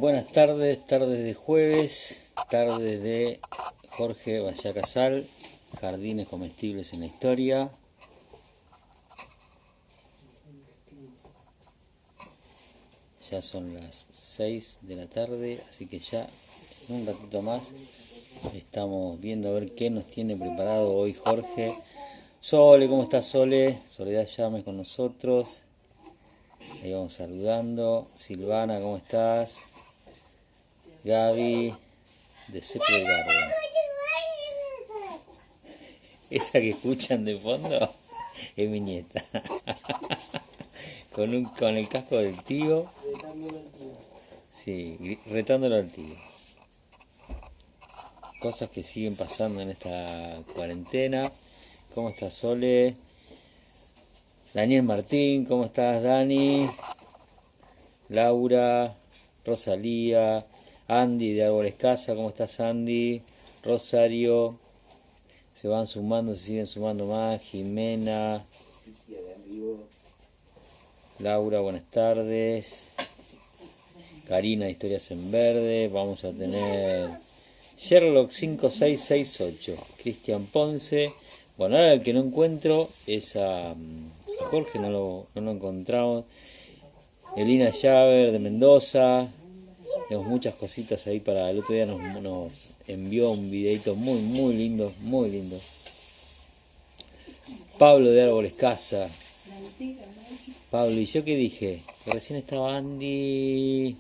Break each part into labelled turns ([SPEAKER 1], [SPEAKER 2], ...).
[SPEAKER 1] Buenas tardes, tardes de jueves, tardes de Jorge Vallacasal, Jardines Comestibles en la Historia. Ya son las 6 de la tarde, así que ya en un ratito más estamos viendo a ver qué nos tiene preparado hoy Jorge. Sole, ¿cómo estás, Sole? Soledad Llames con nosotros. Ahí vamos saludando. Silvana, ¿cómo estás? Gaby, de Cepre Garden. Esa que escuchan de fondo es mi nieta. Con el casco del tío. Sí, retándolo al tío. Cosas que siguen pasando en esta cuarentena. ¿Cómo estás, Sole? Daniel Martín, ¿cómo estás, Dani? Laura, Rosalía, Andy de Árboles Casa, ¿cómo estás, Andy? Rosario, se van sumando, se siguen sumando más. Jimena, Laura, buenas tardes. Karina, Historias en Verde. Vamos a tener Sherlock 5668, Cristian Ponce. Bueno, ahora el que no encuentro es a Jorge, no lo encontramos. Elina Llaver de Mendoza. Tenemos muchas cositas ahí para el otro día. Nos envió un videito muy lindo, muy lindo. Pablo de Árboles Casa. Pablo, ¿y yo qué dije? Que recién estaba Andy.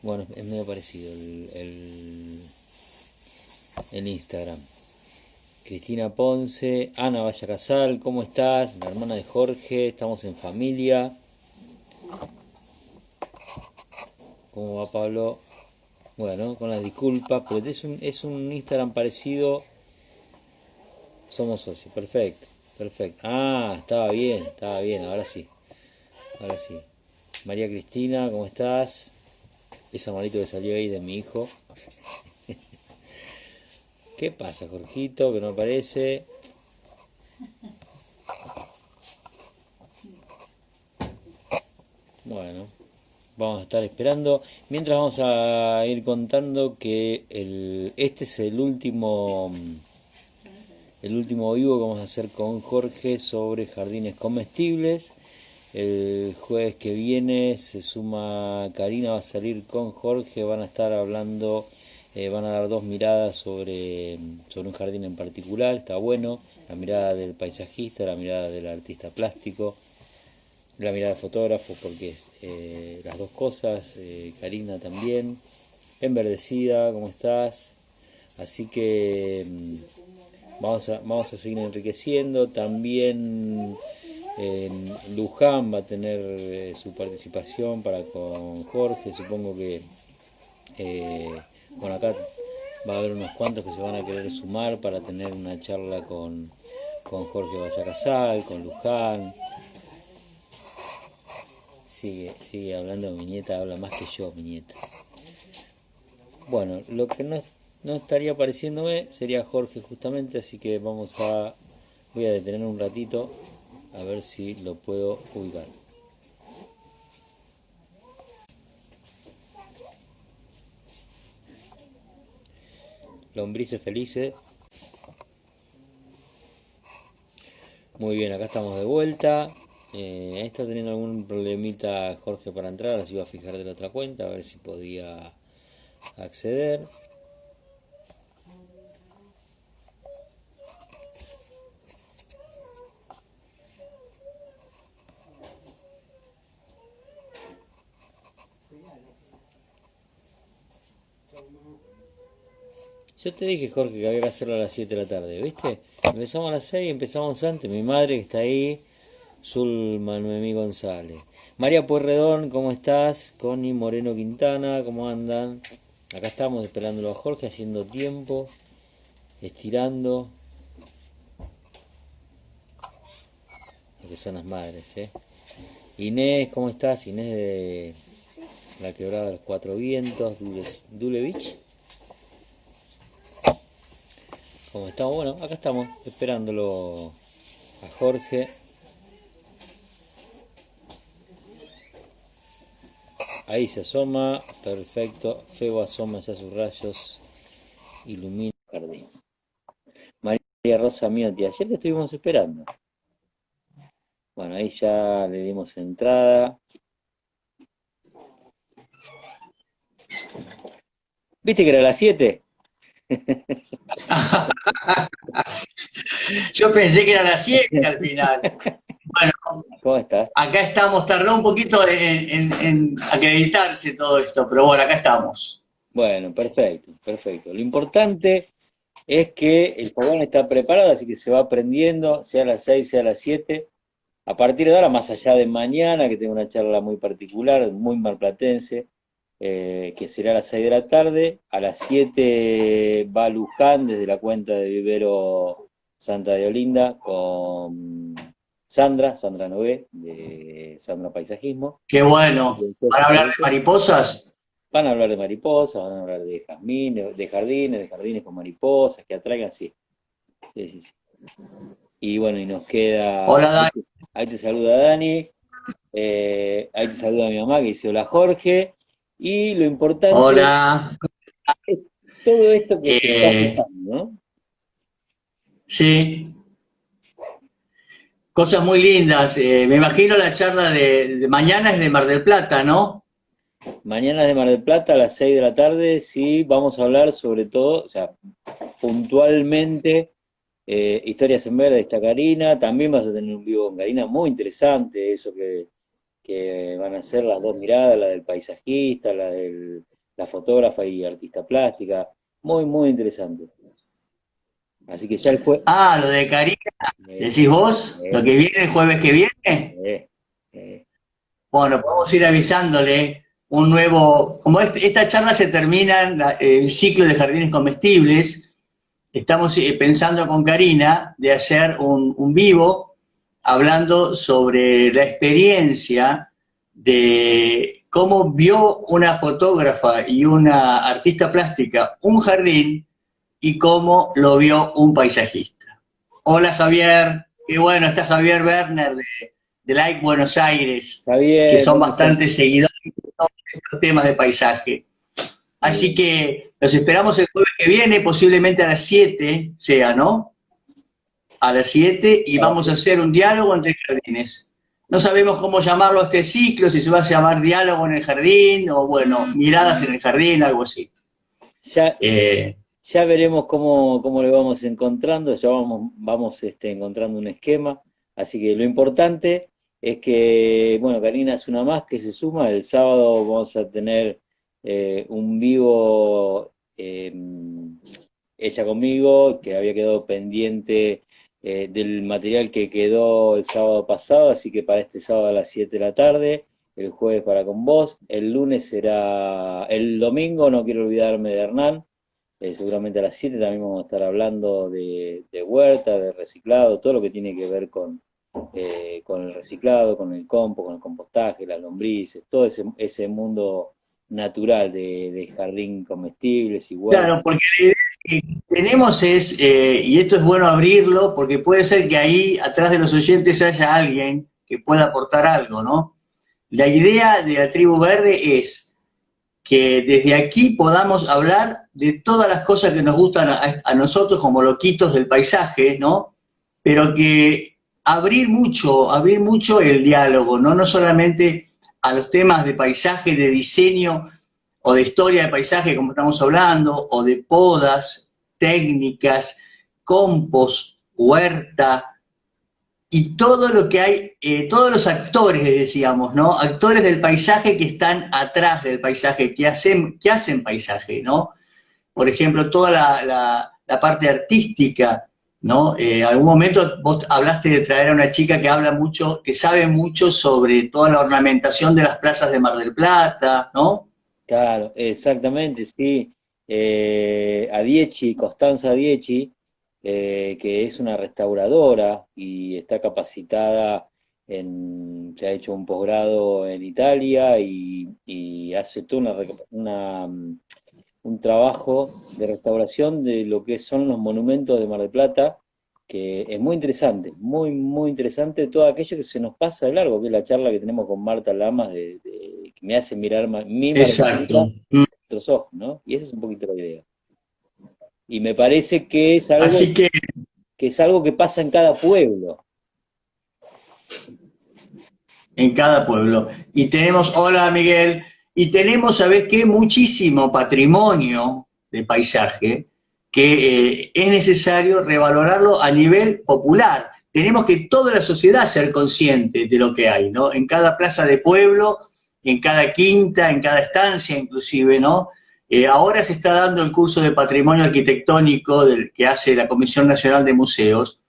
[SPEAKER 1] Bueno, es medio parecido el Instagram. Cristina Ponce, Ana Vallacasal, ¿cómo estás? La hermana de Jorge, estamos en familia. ¿Cómo va, Pablo? Bueno, con las disculpas, pero es un Instagram parecido. Somos socios, perfecto, perfecto. Ah, estaba bien, ahora sí. María Cristina, ¿cómo estás? Esa manito que salió ahí de mi hijo. ¿Qué pasa, Jorgito, que no aparece? Bueno, vamos a estar esperando. Mientras vamos a ir contando que este es el último vivo que vamos a hacer con Jorge sobre jardines comestibles. El jueves que viene se suma Karina, va a salir con Jorge, van a estar hablando, van a dar dos miradas sobre un jardín en particular. Está bueno, la mirada del paisajista, la mirada del artista plástico, la mirada del fotógrafo, porque es las dos cosas. Karina también, enverdecida, ¿cómo estás? Así que vamos a seguir enriqueciendo. También Luján va a tener su participación para con Jorge. Supongo que bueno, acá va a haber unos cuantos que se van a querer sumar para tener una charla con Jorge Vallacasal, con Luján. Sigue hablando mi nieta, habla más que yo, mi nieta. Bueno, lo que no estaría pareciéndome sería Jorge justamente, así que voy a detener un ratito a ver si lo puedo ubicar. Lombrices felices. Muy bien, acá estamos de vuelta. Ahí está teniendo algún problemita Jorge para entrar, así iba a fijar de la otra cuenta, a ver si podía acceder. Yo te dije, Jorge, que había que hacerlo a las 7 de la tarde, ¿viste? Empezamos a las 6, empezamos antes. Mi madre que está ahí, Zulma Noemí González. María Pueyrredón, ¿cómo estás? Connie Moreno Quintana, ¿cómo andan? Acá estamos esperándolo a Jorge, haciendo tiempo, estirando. Que son las madres, ¿eh? Inés, ¿cómo estás? Inés de la Quebrada de los Cuatro Vientos, Dulevich. ¿Cómo estamos? Bueno, acá estamos esperándolo a Jorge. Ahí se asoma, perfecto. Febo asoma ya sus rayos, ilumina el jardín. María Rosa Miotti, ayer te estuvimos esperando. Bueno, ahí ya le dimos entrada. ¿Viste que era las 7?
[SPEAKER 2] Yo pensé que era las 7 al final. Bueno,
[SPEAKER 1] ¿Cómo estás?
[SPEAKER 2] acá estamos, tardó un poquito en acreditarse todo esto, pero bueno, acá estamos.
[SPEAKER 1] Bueno, perfecto, perfecto. Lo importante es que el fogón está preparado, así que se va prendiendo, sea a las 6, sea a las 7. A partir de ahora, más allá de mañana, que tengo una charla muy particular, muy marplatense, que será a las 6 de la tarde. A las 7 va Luján desde la cuenta de Vivero Santa de Olinda con Sandra Nové, de Sandra Paisajismo.
[SPEAKER 2] Qué bueno.
[SPEAKER 1] Y entonces
[SPEAKER 2] ¿Van a hablar de mariposas?
[SPEAKER 1] van a hablar de mariposas, van a hablar de jazmín, de jardines con mariposas, que atraigan, sí. Sí, sí, sí. Y bueno, y nos queda,
[SPEAKER 2] Hola, Dani.
[SPEAKER 1] ahí te saluda Dani, ahí te saluda mi mamá que dice hola Jorge, y lo importante
[SPEAKER 2] Hola.
[SPEAKER 1] es todo esto que se está
[SPEAKER 2] Eh,
[SPEAKER 1] gestando, ¿no?
[SPEAKER 2] sí, cosas muy lindas. Me imagino la charla de mañana es de Mar del Plata, ¿no?
[SPEAKER 1] Mañana de Mar del Plata a las 6 de la tarde, sí, vamos a hablar sobre todo, o sea, puntualmente, historias en verde, está Karina, también vas a tener un vivo con Karina, muy interesante eso que van a ser las dos miradas, la del paisajista, la fotógrafa y artista plástica, muy, muy interesante. Así que ya el jueves,
[SPEAKER 2] Ah, lo de Karina, decís vos, lo que viene el jueves que viene.
[SPEAKER 1] eh, eh,
[SPEAKER 2] Bueno, podemos ir avisándole un nuevo, como esta charla se termina el ciclo de jardines comestibles, estamos pensando con Karina de hacer un vivo hablando sobre la experiencia de cómo vio una fotógrafa y una artista plástica un jardín y cómo lo vio un paisajista. Hola Javier, qué bueno, está Javier Werner de Like Buenos Aires, que
[SPEAKER 1] Javier,
[SPEAKER 2] son
[SPEAKER 1] ¿cómo estás?
[SPEAKER 2] bastante seguidores de todos estos temas de paisaje. Así
[SPEAKER 1] Bien.
[SPEAKER 2] que los esperamos el jueves que viene, posiblemente a las 7 sea, ¿no? A las 7 y vamos a hacer un diálogo entre jardines. No sabemos cómo llamarlo a este ciclo, si se va a llamar diálogo en el jardín o, bueno, miradas en el jardín, algo así.
[SPEAKER 1] Ya,
[SPEAKER 2] Eh,
[SPEAKER 1] ya veremos cómo le vamos encontrando, ya vamos encontrando un esquema. Así que lo importante es que, bueno, Karina es una más que se suma. El sábado vamos a tener un vivo ella conmigo, que había quedado pendiente del material que quedó el sábado pasado, así que para este sábado a las 7 de la tarde, el jueves para con vos, el lunes será, el domingo no quiero olvidarme de Hernán, seguramente a las 7 también vamos a estar hablando de huerta, de reciclado, todo lo que tiene que ver con el reciclado, con el compost, con el compostaje, las lombrices, todo ese mundo natural de jardín comestibles y huerta.
[SPEAKER 2] claro, porque la idea que tenemos es, y esto es bueno abrirlo, porque puede ser que ahí atrás de los oyentes haya alguien que pueda aportar algo, ¿no? La idea de la tribu verde es que desde aquí podamos hablar de todas las cosas que nos gustan a nosotros como loquitos del paisaje, ¿no? Pero que abrir mucho el diálogo, ¿no? No solamente a los temas de paisaje, de diseño o de historia de paisaje, como estamos hablando, o de podas, técnicas, compost, huerta, y todo lo que hay, todos los actores, decíamos, ¿no? Actores del paisaje que están atrás del paisaje, que hacen paisaje, ¿no? Por ejemplo, toda la parte artística, ¿no? Algún momento vos hablaste de traer a una chica que habla mucho, que sabe mucho sobre toda la ornamentación de las plazas de Mar del Plata, ¿no?
[SPEAKER 1] Claro, exactamente, sí. Adiechie, Costanza Adiechie, que es una restauradora y está capacitada se ha hecho un posgrado en Italia y hace toda un trabajo de restauración de lo que son los monumentos de Mar del Plata, que es muy interesante, muy, muy interesante todo aquello que se nos pasa de largo, que es la charla que tenemos con Marta Lamas, me hace mirar mi Mar del Plata
[SPEAKER 2] exacto.
[SPEAKER 1] con otros ojos, ¿no? Y esa es un poquito la idea. Y me parece
[SPEAKER 2] Así que
[SPEAKER 1] que es algo que pasa en cada pueblo.
[SPEAKER 2] en cada pueblo. Y tenemos, hola Miguel, y tenemos, ¿sabes qué? Muchísimo patrimonio de paisaje que es necesario revalorarlo a nivel popular. Tenemos que toda la sociedad ser consciente de lo que hay, ¿no? En cada plaza de pueblo, en cada quinta, en cada estancia inclusive, ¿no? Ahora se está dando el curso de patrimonio arquitectónico que hace la Comisión Nacional de Museos,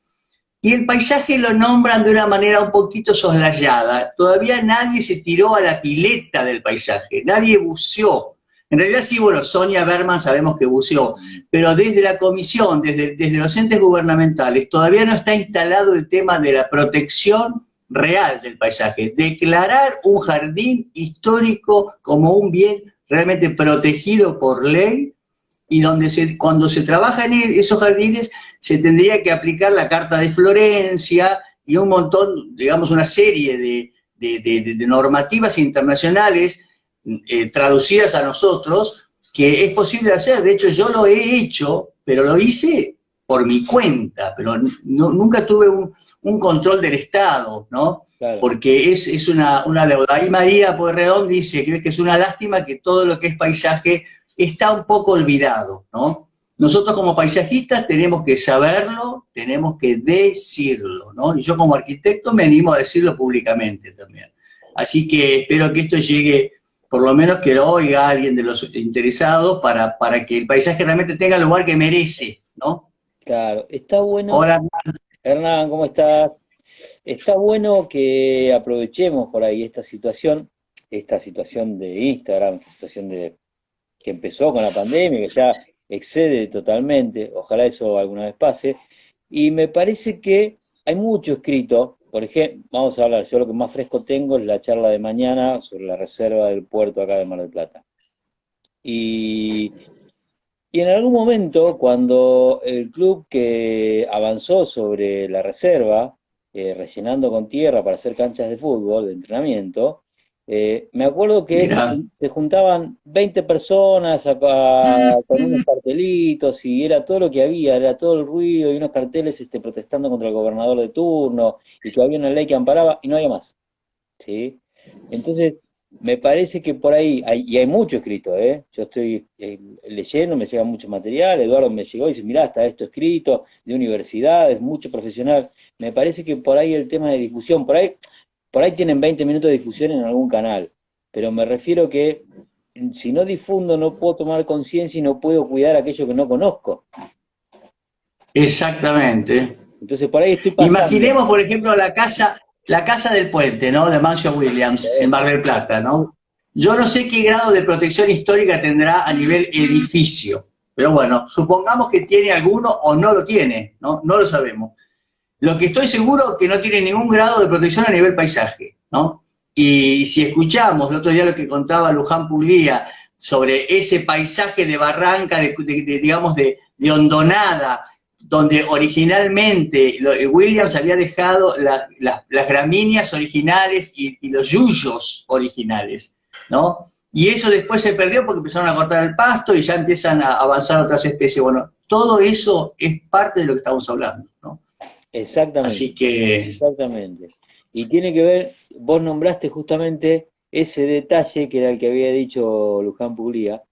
[SPEAKER 2] y el paisaje lo nombran de una manera un poquito soslayada. Todavía nadie se tiró a la pileta del paisaje, nadie buceó. En realidad sí, bueno, Sonia Berman sabemos que buceó, pero desde la comisión, desde los entes gubernamentales, todavía no está instalado el tema de la protección real del paisaje. Declarar un jardín histórico como un bien realmente protegido por ley, y cuando se trabaja en esos jardines se tendría que aplicar la Carta de Florencia y un montón, digamos, una serie de normativas internacionales traducidas a nosotros, que es posible hacer. De hecho, yo lo he hecho, pero lo hice por mi cuenta, pero nunca tuve un control del Estado, ¿no?
[SPEAKER 1] Claro.
[SPEAKER 2] Porque es una deuda. Ahí María Pueyrredón dice que es una lástima que todo lo que es paisaje está un poco olvidado, ¿no? Nosotros como paisajistas tenemos que saberlo, tenemos que decirlo, ¿no? Y yo como arquitecto me animo a decirlo públicamente también. Así que espero que esto llegue, por lo menos que lo oiga alguien de los interesados para que el paisaje realmente tenga el lugar que merece, ¿no?
[SPEAKER 1] Claro, está bueno.
[SPEAKER 2] Ahora,
[SPEAKER 1] Hernán, ¿cómo estás? Está bueno que aprovechemos por ahí esta situación de Instagram, esta situación de que empezó con la pandemia, que ya excede totalmente, ojalá eso alguna vez pase, y me parece que hay mucho escrito, por ejemplo, vamos a hablar, yo lo que más fresco tengo es la charla de mañana sobre la reserva del puerto acá de Mar del Plata. Y, y en algún momento, cuando el club que avanzó sobre la reserva, rellenando con tierra para hacer canchas de fútbol, de entrenamiento, me acuerdo que
[SPEAKER 2] mira,
[SPEAKER 1] se juntaban 20 personas con unos cartelitos y era todo lo que había, era todo el ruido y unos carteles protestando contra el gobernador de turno y que había una ley que amparaba y no había más. ¿Sí? Entonces, me parece que por ahí, y hay mucho escrito, ¿eh? Yo estoy leyendo, me llega mucho material, Eduardo me llegó y dice, mirá, está esto escrito, de universidades, mucho profesional. Me parece que por ahí el tema de difusión, por ahí tienen 20 minutos de difusión en algún canal, pero me refiero que si no difundo no puedo tomar conciencia y no puedo cuidar aquello que no conozco.
[SPEAKER 2] exactamente.
[SPEAKER 1] Entonces por ahí estoy pasando.
[SPEAKER 2] Imaginemos, por ejemplo, la casa del puente, ¿no? De Mancio Williams, en Mar del Plata, ¿no? Yo no sé qué grado de protección histórica tendrá a nivel edificio, pero bueno, supongamos que tiene alguno o no lo tiene, ¿no? No lo sabemos. Lo que estoy seguro es que no tiene ningún grado de protección a nivel paisaje, ¿no? Y si escuchamos el otro día lo que contaba Luján Puglia sobre ese paisaje de barranca, digamos, de hondonada, donde originalmente Williams había dejado las gramíneas originales y los yuyos originales, ¿no? Y eso después se perdió porque empezaron a cortar el pasto y ya empiezan a avanzar otras especies. Bueno, todo eso es parte de lo que estamos hablando, ¿no?
[SPEAKER 1] Exactamente.
[SPEAKER 2] Así que,
[SPEAKER 1] Exactamente. Y tiene que ver, vos nombraste justamente ese detalle que era el que había dicho Luján Puglia,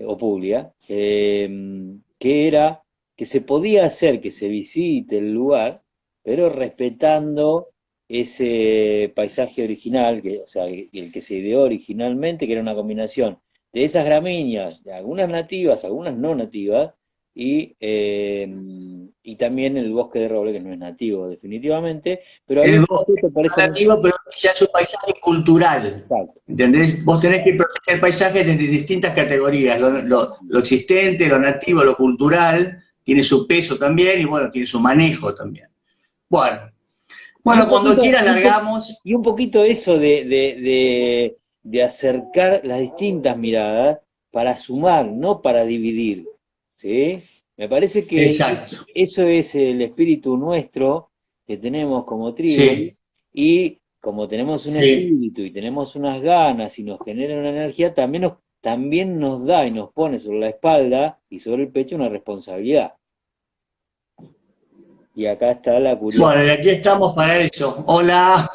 [SPEAKER 1] o Puglia, que era que se podía hacer que se visite el lugar, pero respetando ese paisaje original, o sea, el que se ideó originalmente, que era una combinación de esas gramíneas, de algunas nativas, algunas no nativas, y también el bosque de roble, que no es nativo definitivamente, pero había
[SPEAKER 2] el
[SPEAKER 1] un
[SPEAKER 2] bosque
[SPEAKER 1] respeto por
[SPEAKER 2] es
[SPEAKER 1] esa...
[SPEAKER 2] nativo, pero ya es un paisaje cultural.
[SPEAKER 1] Exacto.
[SPEAKER 2] ¿Entendés? Vos tenés que proteger paisajes desde distintas categorías, lo existente, lo nativo, lo cultural, tiene su peso también y bueno, tiene su manejo también. Bueno,
[SPEAKER 1] Y un
[SPEAKER 2] bueno, cuando
[SPEAKER 1] poquito,
[SPEAKER 2] quieras largamos.
[SPEAKER 1] y un poquito eso de acercar las distintas miradas para sumar, no para dividir, ¿sí? Me parece que
[SPEAKER 2] Exacto,
[SPEAKER 1] eso es el espíritu nuestro que tenemos como tribu
[SPEAKER 2] sí,
[SPEAKER 1] y como tenemos un
[SPEAKER 2] sí.
[SPEAKER 1] espíritu y tenemos unas ganas y nos genera una energía, también nos da y nos pone sobre la espalda y sobre el pecho una responsabilidad. Y acá está la curiosidad.
[SPEAKER 2] Bueno, y aquí estamos para eso. Hola.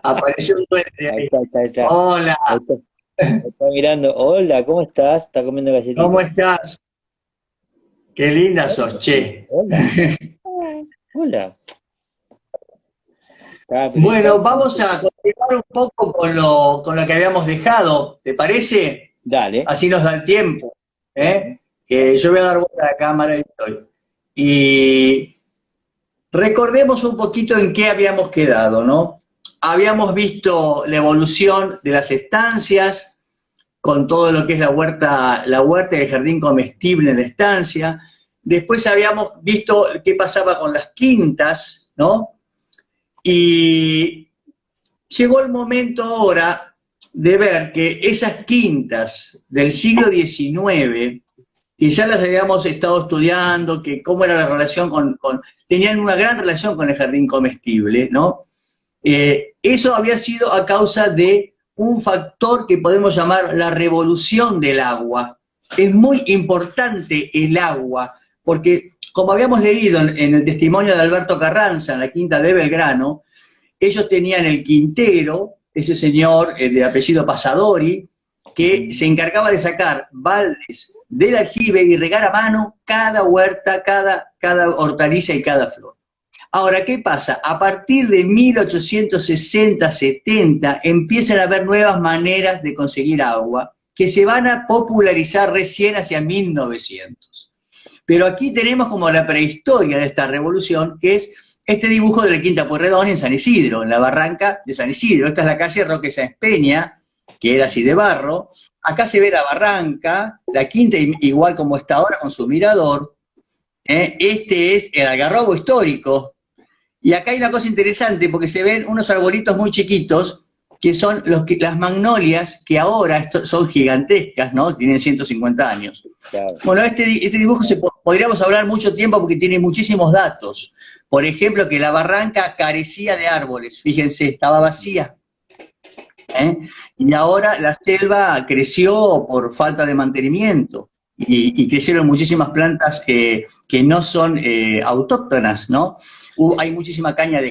[SPEAKER 2] Apareció un duende
[SPEAKER 1] Ahí
[SPEAKER 2] ahí.
[SPEAKER 1] está, ahí está, ahí está.
[SPEAKER 2] Hola,
[SPEAKER 1] Ahí está, ahí está mirando. Hola, ¿cómo estás? Está comiendo
[SPEAKER 2] ¿cómo
[SPEAKER 1] galletitas.
[SPEAKER 2] estás? Qué linda sos,
[SPEAKER 1] Hola,
[SPEAKER 2] che.
[SPEAKER 1] hola. Ah, hola.
[SPEAKER 2] Bueno, vamos a continuar un poco con lo que habíamos dejado, ¿te parece?
[SPEAKER 1] Dale,
[SPEAKER 2] Así nos da el tiempo,
[SPEAKER 1] dale.
[SPEAKER 2] ¿eh? Yo voy a dar vuelta a la cámara y estoy. Y recordemos un poquito en qué habíamos quedado, ¿no? Habíamos visto la evolución de las estancias, con todo lo que es la huerta y el jardín comestible en la estancia. Después habíamos visto qué pasaba con las quintas, ¿no? Y llegó el momento ahora de ver que esas quintas del siglo XIX, que ya las habíamos estado estudiando, que cómo era la relación tenían una gran relación con el jardín comestible, ¿no? Eso había sido a causa de un factor que podemos llamar la revolución del agua. Es muy importante el agua, porque como habíamos leído en el testimonio de Alberto Carranza, en la quinta de Belgrano, ellos tenían el quintero, ese señor de apellido Pasadori, que se encargaba de sacar baldes del aljibe y regar a mano cada huerta, cada hortaliza y cada flor. Ahora, ¿qué pasa? A partir de 1860-70 empiezan a haber nuevas maneras de conseguir agua que se van a popularizar recién hacia 1900. Pero aquí tenemos como la prehistoria de esta revolución, que es este dibujo de la Quinta Pueyrredón en San Isidro, en la barranca de San Isidro. Esta es la calle Roque Sáenz Peña, que era así de barro. Acá se ve la barranca, la quinta igual como está ahora con su mirador. Este es el algarrobo histórico. Y acá hay una cosa interesante, porque se ven unos arbolitos muy chiquitos, que son las magnolias, que ahora son gigantescas, ¿no? Tienen 150 años.
[SPEAKER 1] Claro.
[SPEAKER 2] Bueno, este dibujo podríamos hablar mucho tiempo porque tiene muchísimos datos. Por ejemplo, que la barranca carecía de árboles, fíjense, estaba vacía. Y ahora la selva creció por falta de mantenimiento y crecieron muchísimas plantas que no son autóctonas, ¿no? Hay muchísima caña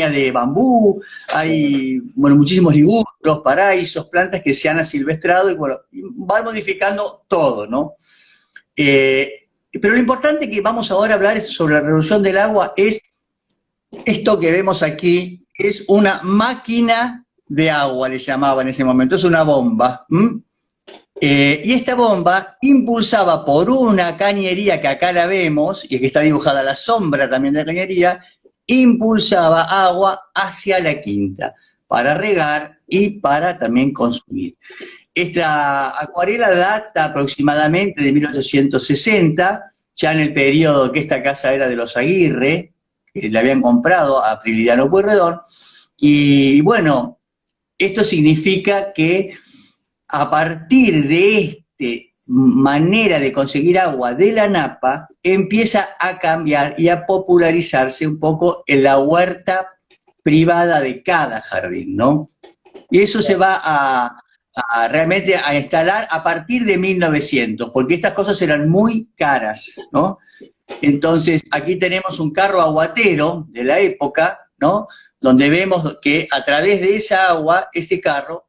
[SPEAKER 2] de bambú, hay muchísimos ligustros, paraísos, plantas que se han asilvestrado y bueno, van modificando todo, ¿no? Pero lo importante que vamos ahora a hablar sobre la revolución del agua es esto que vemos aquí, que es una máquina de agua, le llamaba en ese momento, es una bomba. Y esta bomba impulsaba por una cañería que acá la vemos, y que está dibujada la sombra también de la cañería, impulsaba agua hacia la quinta, para regar y para también consumir. Esta acuarela data aproximadamente de 1860, ya en el periodo que esta casa era de los Aguirre, que le habían comprado a Prilidiano Pueyrredón, y bueno, esto significa que a partir de esta manera de conseguir agua de la napa, empieza a cambiar y a popularizarse un poco en la huerta privada de cada jardín, ¿no? Y eso se va realmente a instalar a partir de 1900, porque estas cosas eran muy caras, ¿no? Entonces, aquí tenemos un carro aguatero de la época, ¿no? Donde vemos que a través de esa agua, ese carro,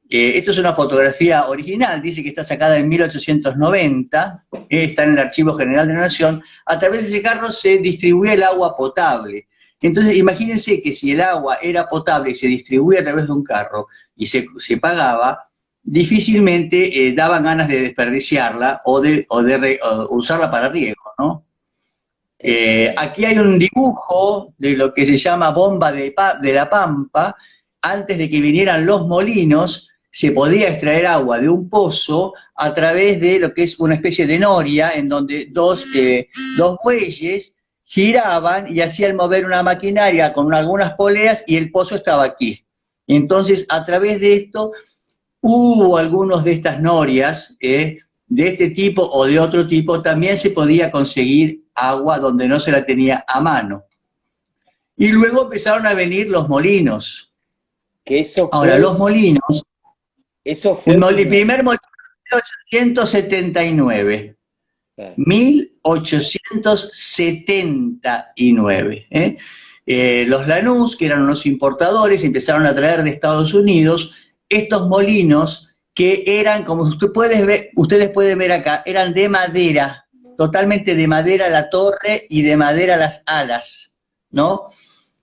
[SPEAKER 2] esto es una fotografía original, dice que está sacada en 1890, está en el Archivo General de la Nación, a través de ese carro se distribuía el agua potable. Entonces, imagínense que si el agua era potable y se distribuía a través de un carro y se pagaba, difícilmente daban ganas de desperdiciarla o de usarla para riego, ¿no? Aquí hay un dibujo de lo que se llama bomba de la Pampa. Antes de que vinieran los molinos, se podía extraer agua de un pozo a través de lo que es una especie de noria, en donde dos bueyes giraban y hacían mover una maquinaria con algunas poleas y el pozo estaba aquí. Entonces, a través de esto, hubo algunos de estas norias, de este tipo o de otro tipo, también se podía conseguir agua donde no se la tenía a mano. Y luego empezaron a venir los molinos.
[SPEAKER 1] Que eso
[SPEAKER 2] Ahora,
[SPEAKER 1] fue,
[SPEAKER 2] los molinos,
[SPEAKER 1] eso
[SPEAKER 2] el
[SPEAKER 1] fue como,
[SPEAKER 2] primer molino en 1879.
[SPEAKER 1] claro,
[SPEAKER 2] 1879. Los Lanús, que eran unos importadores, empezaron a traer de Estados Unidos estos molinos que eran, como ustedes pueden ver acá, eran de madera, totalmente de madera la torre y de madera las alas, ¿no?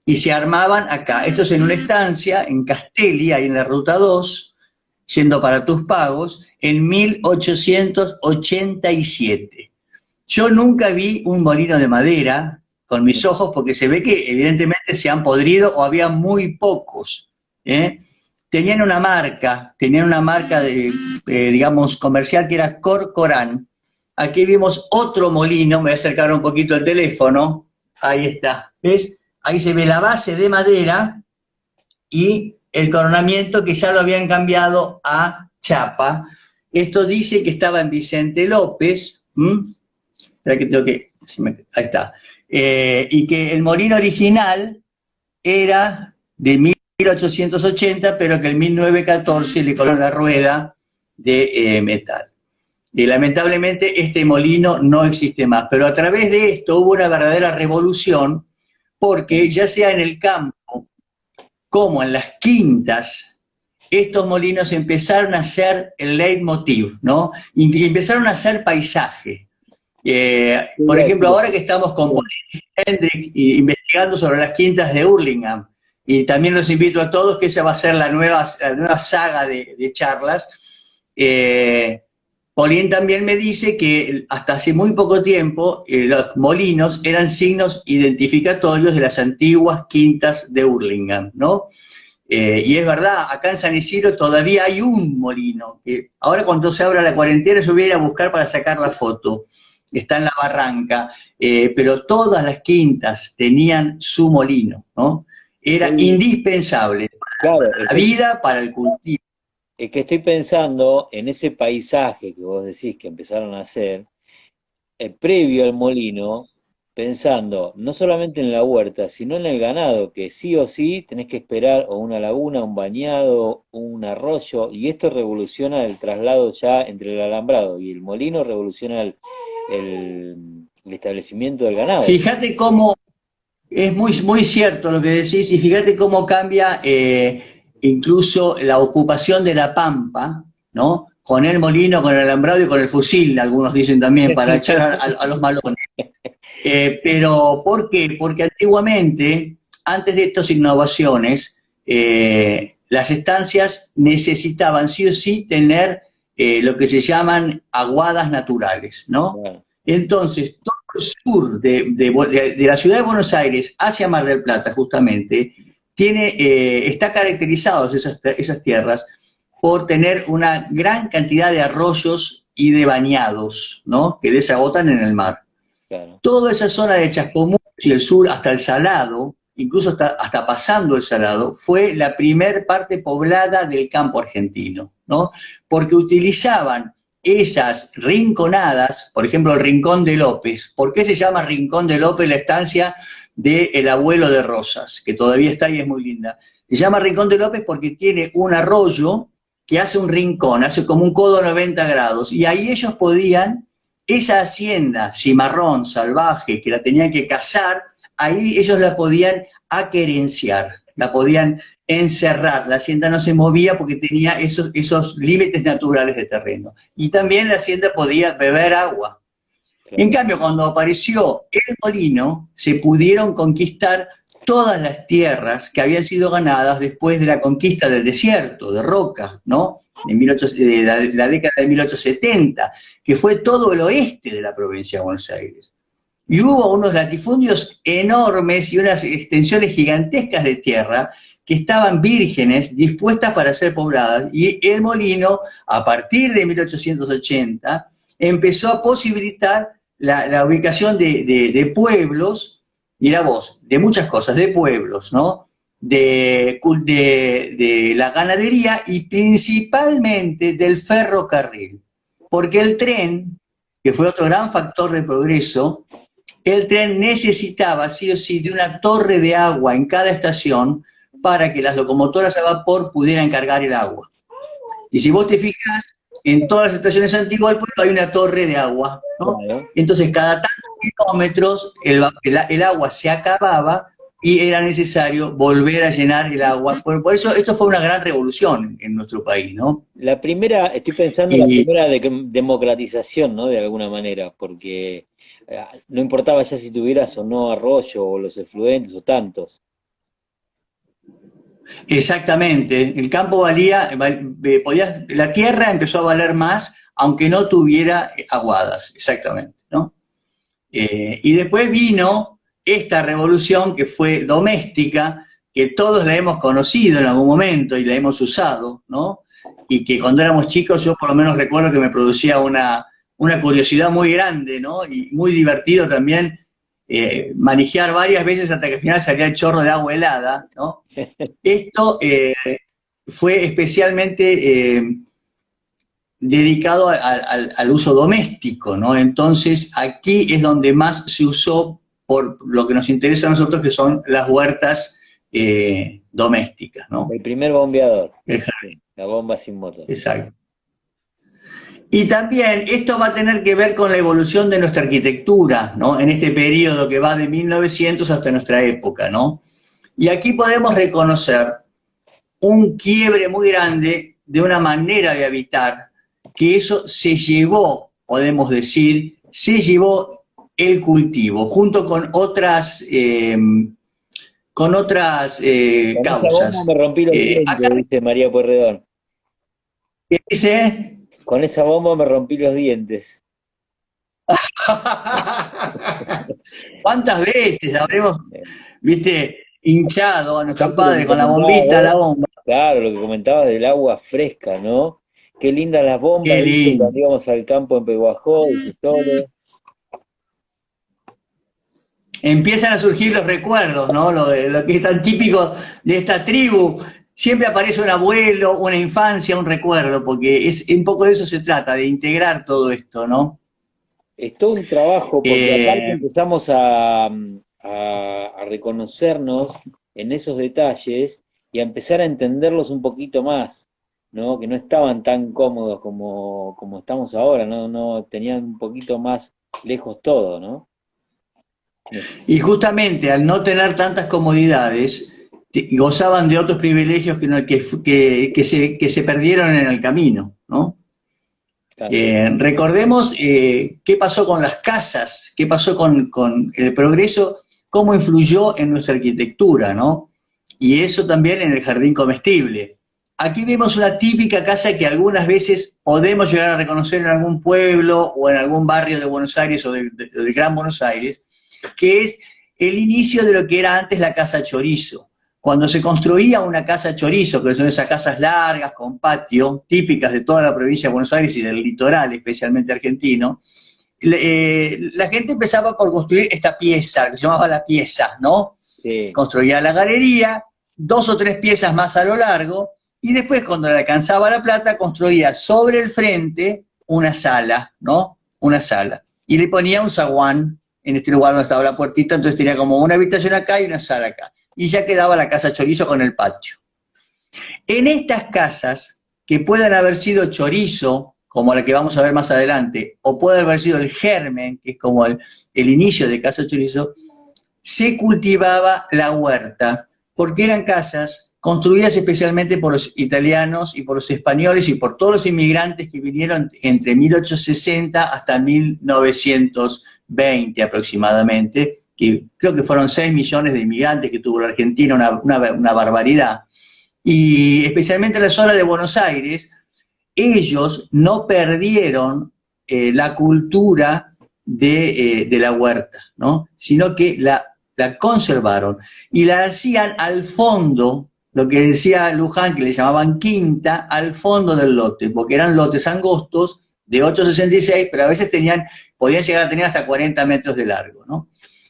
[SPEAKER 2] Y se armaban acá. Esto es en una estancia, en Castelli, ahí en la Ruta 2, yendo para Tus Pagos, en 1887. Yo nunca vi un molino de madera con mis ojos porque se ve que evidentemente se han podrido o había muy pocos. ¿eh? Tenían una marca de, digamos, comercial que era Corcoran. Aquí vimos otro molino, me voy a acercar un poquito al teléfono, ahí está, ¿ves? Ahí se ve la base de madera y el coronamiento que ya lo habían cambiado a chapa. Esto dice que estaba en Vicente López, que tengo que, ahí está, y que el molino original era de 1880, pero que en 1914 le colocaron la rueda de metal. Y lamentablemente este molino no existe más, pero a través de esto hubo una verdadera revolución, porque ya sea en el campo como en las quintas, estos molinos empezaron a ser el leitmotiv, ¿no? Y empezaron a ser paisaje. Por ejemplo, ahora que estamos con Hendrik investigando sobre las quintas de Hurlingham, y también los invito a todos que esa va a ser la nueva saga de charlas. Paulín también me dice que hasta hace muy poco tiempo los molinos eran signos identificatorios de las antiguas quintas de Hurlingham, ¿no? Y es verdad, acá en San Isidro todavía hay un molino, que ahora cuando se abra la cuarentena yo voy a ir a buscar para sacar la foto. Está en la barranca, pero todas las quintas tenían su molino, ¿no? Era indispensable
[SPEAKER 1] claro,
[SPEAKER 2] para la vida, para el cultivo.
[SPEAKER 1] es que estoy pensando en ese paisaje que vos decís que empezaron a hacer, previo al molino, pensando no solamente en la huerta, sino en el ganado, que sí o sí tenés que esperar o una laguna, un bañado, un arroyo, y esto revoluciona el traslado ya entre el alambrado y el molino, revoluciona el establecimiento del ganado.
[SPEAKER 2] Fíjate cómo es muy, muy cierto lo que decís, y fíjate cómo cambia incluso la ocupación de la pampa, ¿no? Con el molino, con el alambrado y con el fusil, algunos dicen también, para echar a los malones. Pero, ¿por qué? Porque antiguamente, antes de estas innovaciones, las estancias necesitaban sí o sí tener lo que se llaman aguadas naturales, ¿no?
[SPEAKER 1] Bueno,
[SPEAKER 2] Entonces, todo el sur de la ciudad de Buenos Aires hacia Mar del Plata, justamente, está caracterizado esas tierras por tener una gran cantidad de arroyos y de bañados, ¿no? Que desagotan en el mar.
[SPEAKER 1] claro.
[SPEAKER 2] Toda esa zona de Chascomús y el sur hasta el Salado, incluso hasta pasando el Salado, fue la primer parte poblada del campo argentino, ¿no? Porque utilizaban esas rinconadas, por ejemplo el Rincón de López. ¿Por qué se llama Rincón de López la estancia del abuelo de Rosas, que todavía está ahí y es muy linda? Se llama Rincón de López porque tiene un arroyo que hace un rincón, hace como un codo a 90 grados, y ahí ellos podían, esa hacienda cimarrón, salvaje, que la tenían que cazar, ahí ellos la podían aquerenciar, la podían encerrar. La hacienda no se movía porque tenía esos límites naturales de terreno. Y también la hacienda podía beber agua.
[SPEAKER 1] Claro.
[SPEAKER 2] En cambio, cuando apareció el molino, se pudieron conquistar todas las tierras que habían sido ganadas después de la conquista del desierto, de Roca, ¿no? La década de 1870, que fue todo el oeste de la provincia de Buenos Aires. Y hubo unos latifundios enormes y unas extensiones gigantescas de tierra que estaban vírgenes, dispuestas para ser pobladas, y el molino, a partir de 1880, empezó a posibilitar la ubicación de pueblos, mira vos, de muchas cosas, de pueblos, ¿no? De la ganadería y principalmente del ferrocarril. Porque el tren, que fue otro gran factor de progreso, el tren necesitaba sí o sí de una torre de agua en cada estación para que las locomotoras a vapor pudieran cargar el agua. Y si vos te fijas, en todas las estaciones antiguas del pueblo hay una torre de agua, ¿no?
[SPEAKER 1] Claro.
[SPEAKER 2] Entonces, cada tantos kilómetros el agua se acababa y era necesario volver a llenar el agua. Por eso esto fue una gran revolución en nuestro país, ¿no?
[SPEAKER 1] La primera, estoy pensando en la
[SPEAKER 2] Y
[SPEAKER 1] primera democratización, ¿no? De alguna manera, porque no importaba ya si tuvieras o no arroyo o los efluentes o tantos.
[SPEAKER 2] exactamente, el campo valía, la tierra empezó a valer más aunque no tuviera aguadas, exactamente, ¿no? Y después vino esta revolución que fue doméstica, que todos la hemos conocido en algún momento y la hemos usado, ¿no? Y que cuando éramos chicos yo por lo menos recuerdo que me producía una curiosidad muy grande, ¿no? Y muy divertido también manejar varias veces hasta que al final salía el chorro de agua helada, ¿no? Esto fue especialmente dedicado al uso doméstico, ¿no? Entonces aquí es donde más se usó por lo que nos interesa a nosotros, que son las huertas domésticas, ¿no?
[SPEAKER 1] El primer bombeador,
[SPEAKER 2] El
[SPEAKER 1] sí, la bomba sin motor.
[SPEAKER 2] exacto. Y también esto va a tener que ver con la evolución de nuestra arquitectura, ¿no? En este periodo que va de 1900 hasta nuestra época, ¿no? Y aquí podemos reconocer un quiebre muy grande de una manera de habitar, que eso se llevó, podemos decir, se llevó el cultivo, junto con otras
[SPEAKER 1] Con esa bomba
[SPEAKER 2] causas.
[SPEAKER 1] me rompí los dientes,
[SPEAKER 2] Acá
[SPEAKER 1] dice María Pueyrredón.
[SPEAKER 2] dice,
[SPEAKER 1] Con esa bomba me rompí los dientes.
[SPEAKER 2] ¿cuántas veces habremos, viste, hinchado a nuestros
[SPEAKER 1] Aparte lo que
[SPEAKER 2] padres con la
[SPEAKER 1] comentabas
[SPEAKER 2] bombita, la
[SPEAKER 1] vos,
[SPEAKER 2] bomba?
[SPEAKER 1] claro, lo que comentabas del agua fresca, ¿no? Qué lindas las bombas,
[SPEAKER 2] Qué
[SPEAKER 1] ¿viste?
[SPEAKER 2] lindo.
[SPEAKER 1] Cuando íbamos al campo en Peguajó y todo.
[SPEAKER 2] Empiezan a surgir los recuerdos, ¿no? Lo que es tan típico de esta tribu. Siempre aparece un abuelo, una infancia, un recuerdo, porque un poco de eso se trata, de integrar todo esto, ¿no?
[SPEAKER 1] Es todo un trabajo porque aparte
[SPEAKER 2] Eh,
[SPEAKER 1] empezamos a reconocernos en esos detalles y a empezar a entenderlos un poquito más, ¿no? Que no estaban tan cómodos como estamos ahora, ¿no? No tenían un poquito más lejos todo, ¿no?
[SPEAKER 2] y justamente al no tener tantas comodidades, gozaban de otros privilegios que se perdieron en el camino, ¿no?
[SPEAKER 1] Claro.
[SPEAKER 2] Recordemos qué pasó con las casas, qué pasó con el progreso, cómo influyó en nuestra arquitectura, ¿no? Y eso también en el jardín comestible. Aquí vemos una típica casa que algunas veces podemos llegar a reconocer en algún pueblo o en algún barrio de Buenos Aires o del Gran Buenos Aires, que es el inicio de lo que era antes la casa chorizo. Cuando se construía una casa chorizo, que son esas casas largas con patio, típicas de toda la provincia de Buenos Aires y del litoral, especialmente argentino, la gente empezaba por construir esta pieza, que se llamaba la pieza, ¿no?
[SPEAKER 1] Sí.
[SPEAKER 2] Construía la galería, 2 o 3 piezas más a lo largo, y después, cuando le alcanzaba la plata, construía sobre el frente una sala, ¿no? Una sala. Y le ponía un zaguán en este lugar donde estaba la puertita, entonces tenía como una habitación acá y una sala acá. Y ya quedaba la casa chorizo con el patio. En estas casas, que pueden haber sido chorizo, como la que vamos a ver más adelante, o puede haber sido el germen, que es como el inicio de casa chorizo, se cultivaba la huerta, porque eran casas construidas especialmente por los italianos y por los españoles y por todos los inmigrantes que vinieron entre 1860 hasta 1920 aproximadamente, que creo que fueron 6 millones de inmigrantes que tuvo la Argentina, una barbaridad. Y especialmente en la zona de Buenos Aires, ellos no perdieron la cultura de la huerta, ¿no? Sino que la conservaron y la hacían al fondo, lo que decía Luján, que le llamaban quinta, al fondo del lote, porque eran lotes angostos de 8,66, pero a veces podían llegar a tener hasta 40 metros de largo, ¿no?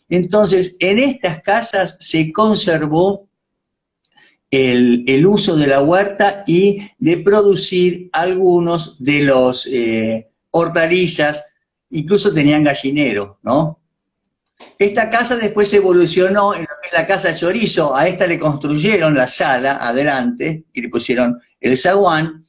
[SPEAKER 2] Entonces, en estas casas se conservó el uso de la huerta y de producir algunos de los hortalizas, incluso tenían gallinero, ¿no? Esta casa después evolucionó en lo que es la casa Chorizo. A esta le construyeron la sala adelante y le pusieron el zaguán.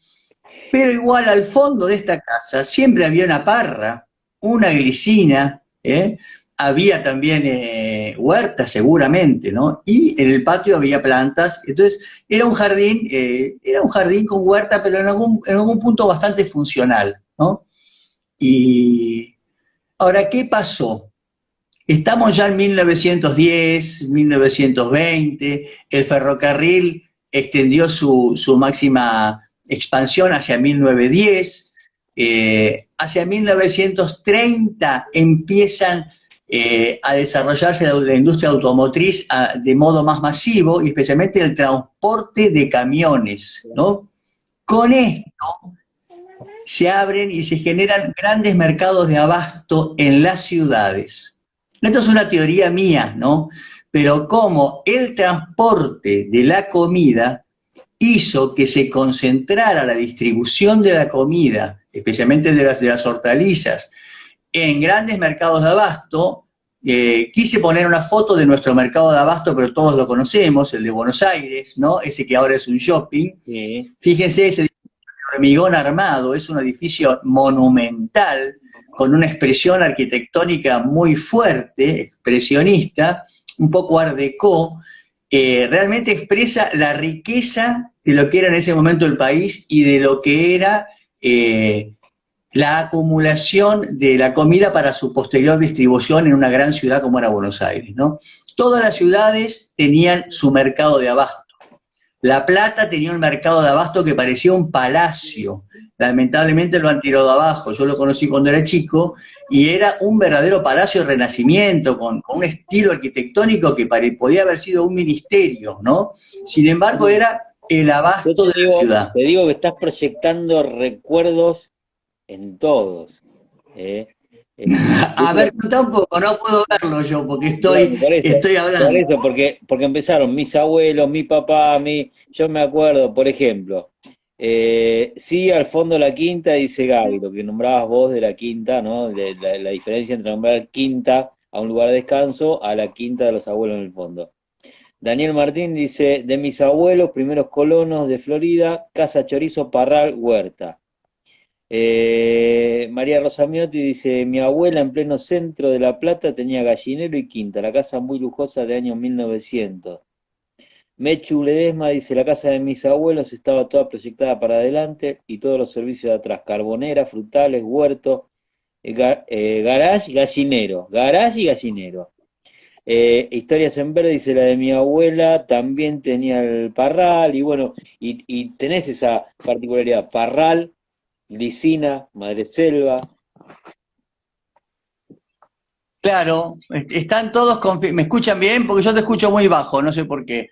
[SPEAKER 2] Pero igual al fondo de esta casa siempre había una parra, una glicina, ¿eh? Había también huerta seguramente, ¿no? Y en el patio había plantas. Entonces era un jardín con huerta, pero en algún punto bastante funcional, ¿no? Y ahora, ¿qué pasó? Estamos ya en 1910, 1920, el ferrocarril extendió su máxima expansión hacia 1910, hacia 1930 empiezan a desarrollarse la industria automotriz de modo más masivo, y especialmente el transporte de camiones, ¿no? Con esto se abren y se generan grandes mercados de abasto en las ciudades. Esto es una teoría mía, ¿no? Pero como el transporte de la comida hizo que se concentrara la distribución de la comida, especialmente de las hortalizas, en grandes mercados de abasto. Quise poner una foto de nuestro mercado de abasto, pero todos lo conocemos, el de Buenos Aires, ¿no? Ese que ahora es un shopping. Sí. Fíjense, ese hormigón armado, es un edificio monumental, con una expresión arquitectónica muy fuerte, expresionista, un poco art déco, realmente expresa la riqueza de lo que era en ese momento el país y de lo que era la acumulación de la comida para su posterior distribución en una gran ciudad como era Buenos Aires, ¿no? Todas las ciudades tenían su mercado de abasto. La Plata tenía un mercado de abasto que parecía un palacio. Lamentablemente lo han tirado abajo. Yo lo conocí cuando era chico y era un verdadero palacio de renacimiento, con un estilo arquitectónico que podía haber sido un ministerio, ¿no? Sin embargo, era el abasto de la ciudad.
[SPEAKER 1] Te digo que estás proyectando recuerdos en todos.
[SPEAKER 2] A ver, tampoco, no puedo verlo yo, porque estoy hablando.
[SPEAKER 1] Por eso, porque empezaron mis abuelos, mi papá, yo me acuerdo, por ejemplo, sí, al fondo la quinta, dice Gaby, lo que nombrabas vos de la quinta, ¿no? La diferencia entre nombrar quinta a un lugar de descanso a la quinta de los abuelos en el fondo. Daniel Martín dice, de mis abuelos, primeros colonos de Florida, casa Chorizo, Parral, Huerta. María Rosa Miotti dice, mi abuela en pleno centro de La Plata tenía gallinero y quinta, la casa muy lujosa de años 1900. Mechu Ledesma dice, la casa de mis abuelos estaba toda proyectada para adelante y todos los servicios de atrás, carbonera, frutales, huerto, garage, gallinero, garage y gallinero. Historias en Verde dice, la de mi abuela también tenía el parral, y bueno, y tenés esa particularidad, parral, glicina, madreselva.
[SPEAKER 2] Claro, están todos ¿me escuchan bien? Porque yo te escucho muy bajo, no sé por qué.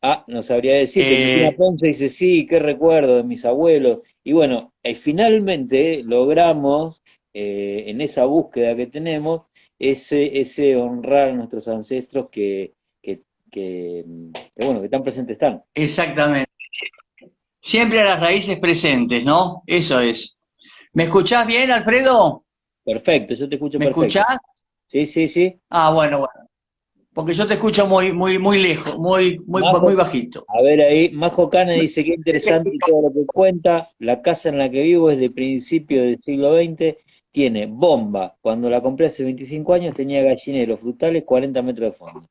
[SPEAKER 1] Ah, no sabría decir. Cristina Ponce dice, sí, qué recuerdo de mis abuelos. Y bueno, finalmente logramos, en esa búsqueda que tenemos, ese honrar a nuestros ancestros que bueno, que tan presentes están.
[SPEAKER 2] Exactamente. Siempre a las raíces presentes, ¿no? Eso es. ¿Me escuchás bien, Alfredo?
[SPEAKER 1] Perfecto, yo te escucho
[SPEAKER 2] perfecto. ¿Me escuchás?
[SPEAKER 1] Sí, sí, sí.
[SPEAKER 2] Ah, bueno. Porque yo te escucho muy lejos, muy bajito.
[SPEAKER 1] A ver ahí, Majo Cana dice, qué interesante todo lo que cuenta. La casa en la que vivo es de principio del siglo XX, tiene bomba. Cuando la compré hace 25 años tenía gallinero, frutales, 40 metros de fondo.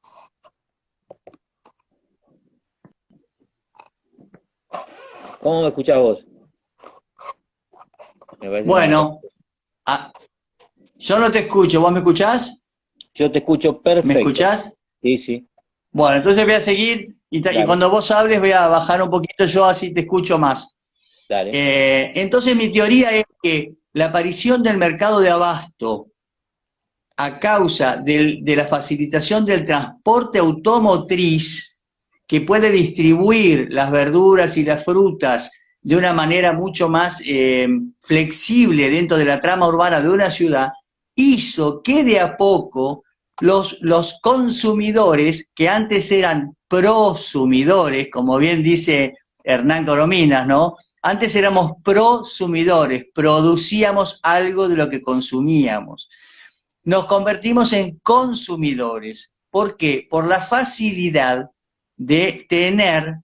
[SPEAKER 1] ¿Cómo me escuchás vos?
[SPEAKER 2] Bueno, yo no te escucho, ¿vos me escuchás?
[SPEAKER 1] Yo te escucho perfecto.
[SPEAKER 2] ¿Me escuchás?
[SPEAKER 1] Sí, sí.
[SPEAKER 2] Bueno, entonces voy a seguir y cuando vos hables voy a bajar un poquito yo, así te escucho más.
[SPEAKER 1] Dale.
[SPEAKER 2] Entonces mi teoría es que la aparición del mercado de abasto a causa de la facilitación del transporte automotriz, que puede distribuir las verduras y las frutas de una manera mucho más flexible dentro de la trama urbana de una ciudad, hizo que de a poco los consumidores, que antes eran prosumidores, como bien dice Hernán Corominas, ¿no? Antes éramos prosumidores, producíamos algo de lo que consumíamos. nos convertimos en consumidores. ¿Por qué? Por la facilidad de tener